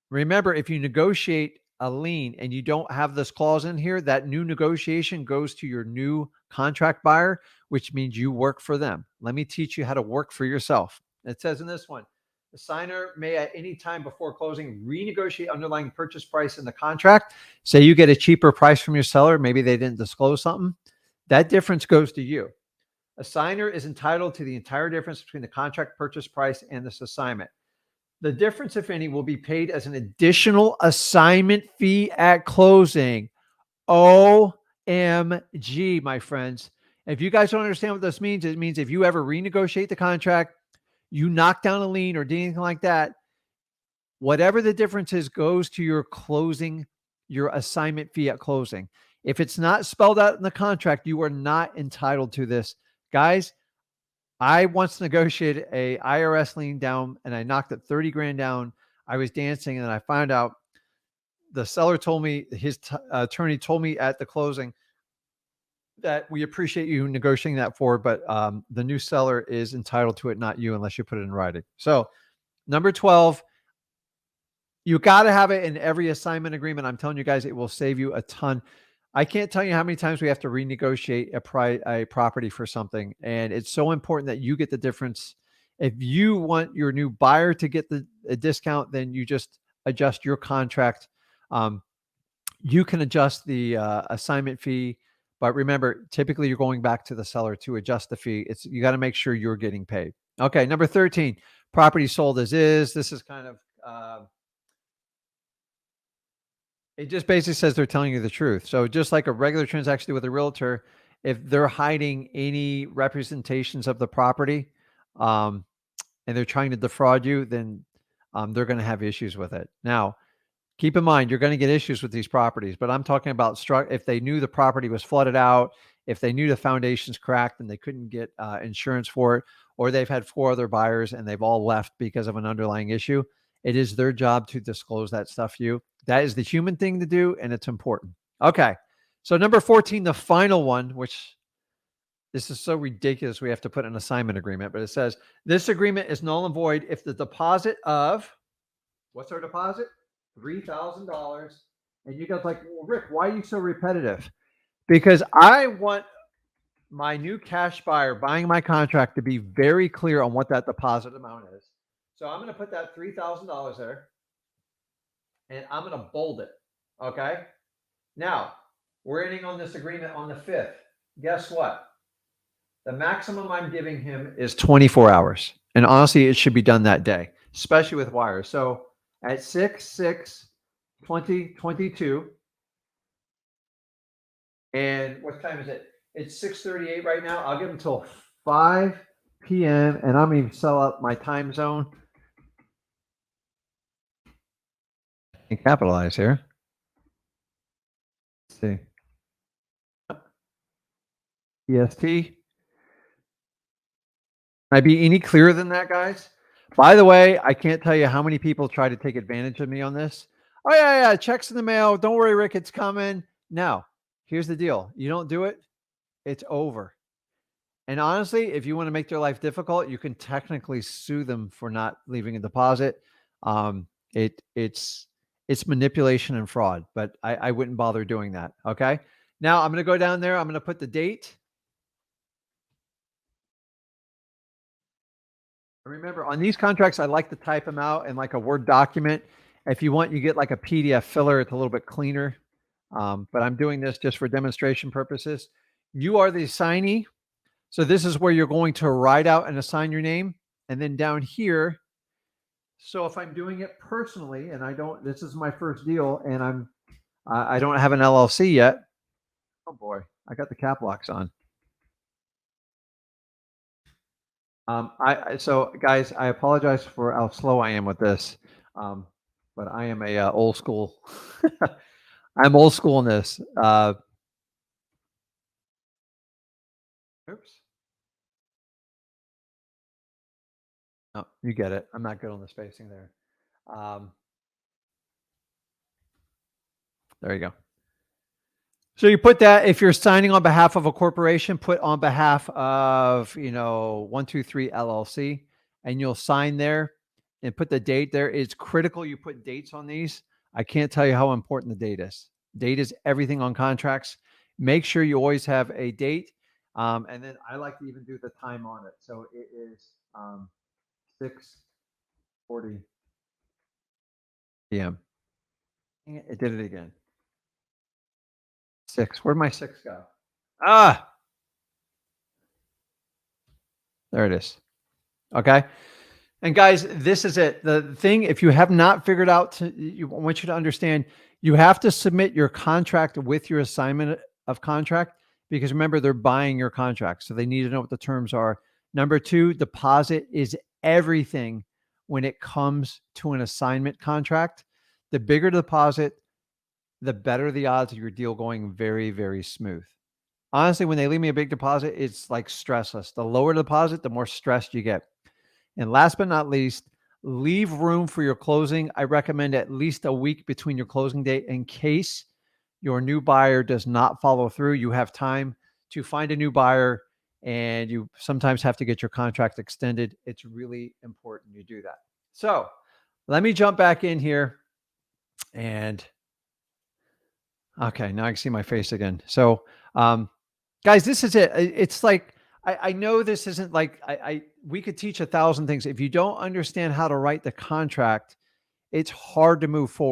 Remember, if you negotiate a lien and you don't have this clause in here, that new negotiation goes to your new contract buyer, which means you work for them. Let me teach you how to work for yourself. It says in this one, the signer may at any time before closing renegotiate underlying purchase price in the contract. Say you get a cheaper price from your seller, maybe they didn't disclose something. That difference goes to you. A signer is entitled to the entire difference between the contract purchase price and this assignment. The difference, if any, will be paid as an additional assignment fee at closing. OMG, my friends. If you guys don't understand what this means, it means if you ever renegotiate the contract, you knock down a lien or do anything like that, whatever the difference is goes to your closing, your assignment fee at closing. If it's not spelled out in the contract, you are not entitled to this. Guys, I once negotiated a IRS lien down and I knocked it 30 grand down. I was dancing and I found out the seller told me, his attorney told me at the closing that we appreciate you negotiating that forward, but the new seller is entitled to it, not you, unless you put it in writing. So number 12, you got to have it in every assignment agreement. I'm telling you guys, it will save you a ton. I can't tell you how many times we have to renegotiate a property for something. And it's so important that you get the difference. If you want your new buyer to get a discount, then you just adjust your contract. You can adjust the assignment fee. But remember, typically you're going back to the seller to adjust the fee. You got to make sure you're getting paid. Okay, number 13, property sold as is. This is kind of it just basically says they're telling you the truth. So just like a regular transaction with a realtor, if they're hiding any representations of the property, and they're trying to defraud you, then they're going to have issues with it. Now, keep in mind, you're going to get issues with these properties, but I'm talking about if they knew the property was flooded out, if they knew the foundation's cracked and they couldn't get insurance for it, or they've had 4 other buyers and they've all left because of an underlying issue. It is their job to disclose that stuff to you. That is the human thing to do, and it's important. Okay. So number 14, the final one, which this is so ridiculous we have to put an assignment agreement, but it says this agreement is null and void if the deposit of, what's our deposit? $3,000. And you guys like, well, Rick, why are you so repetitive? Because I want my new cash buyer buying my contract to be very clear on what that deposit amount is. So I'm going to put that $3,000 there and I'm going to bold it. Okay. Now we're ending on this agreement on the 5th. Guess what? The maximum I'm giving him is 24 hours. And honestly, it should be done that day, especially with wires. So at 6/6/2022, and what time is it? It's 6:38 right now. I'll give him until 5 p.m. and I'm going to sell out my time zone and capitalize here. See, EST. Can I be any clearer than that, guys? By the way, I can't tell you how many people try to take advantage of me on this. Oh, yeah, yeah, checks in the mail. Don't worry, Rick, it's coming. No, here's the deal. You don't do it, it's over. And honestly, if you want to make their life difficult, you can technically sue them for not leaving a deposit. It's manipulation and fraud, but I wouldn't bother doing that. Okay. Now I'm going to go down there. I'm going to put the date. Remember, on these contracts, I like to type them out in like a Word document. If you want, you get like a PDF filler. It's a little bit cleaner. But I'm doing this just for demonstration purposes. You are the assignee. So this is where you're going to write out and assign your name. And then down here, so if I'm doing it personally and I don't, this is my first deal and I don't have an LLC yet. Oh boy, I got the cap locks on. So guys, I apologize for how slow I am with this. But I am a old school. I'm old school in this. Oops. Oh, you get it. I'm not good on the spacing there. There you go. So you put that, if you're signing on behalf of a corporation, put on behalf of, 123 LLC, and you'll sign there and put the date there. It's critical you put dates on these. I can't tell you how important the date is. Date is everything on contracts. Make sure you always have a date. And then I like to even do the time on it. So it is 6:40 p.m. It did it again. 6. Where'd my 6 go? Ah, there it is. Okay. And guys, this is it. The thing, if you have not figured out, I want you to understand, you have to submit your contract with your assignment of contract, because remember, they're buying your contract. So they need to know what the terms are. Number 2, deposit is everything when it comes to an assignment contract. The bigger deposit, the better the odds of your deal going very, very smooth. Honestly, when they leave me a big deposit, it's like stressless. The lower the deposit, the more stressed you get. And last but not least, leave room for your closing. I recommend at least a week between your closing date in case your new buyer does not follow through. You have time to find a new buyer, and you sometimes have to get your contract extended. It's really important you do that. So let me jump back in here. And okay, now I can see my face again. So, guys, this is it. It's like, I know this isn't like, we could teach 1,000 things. If you don't understand how to write the contract, it's hard to move forward.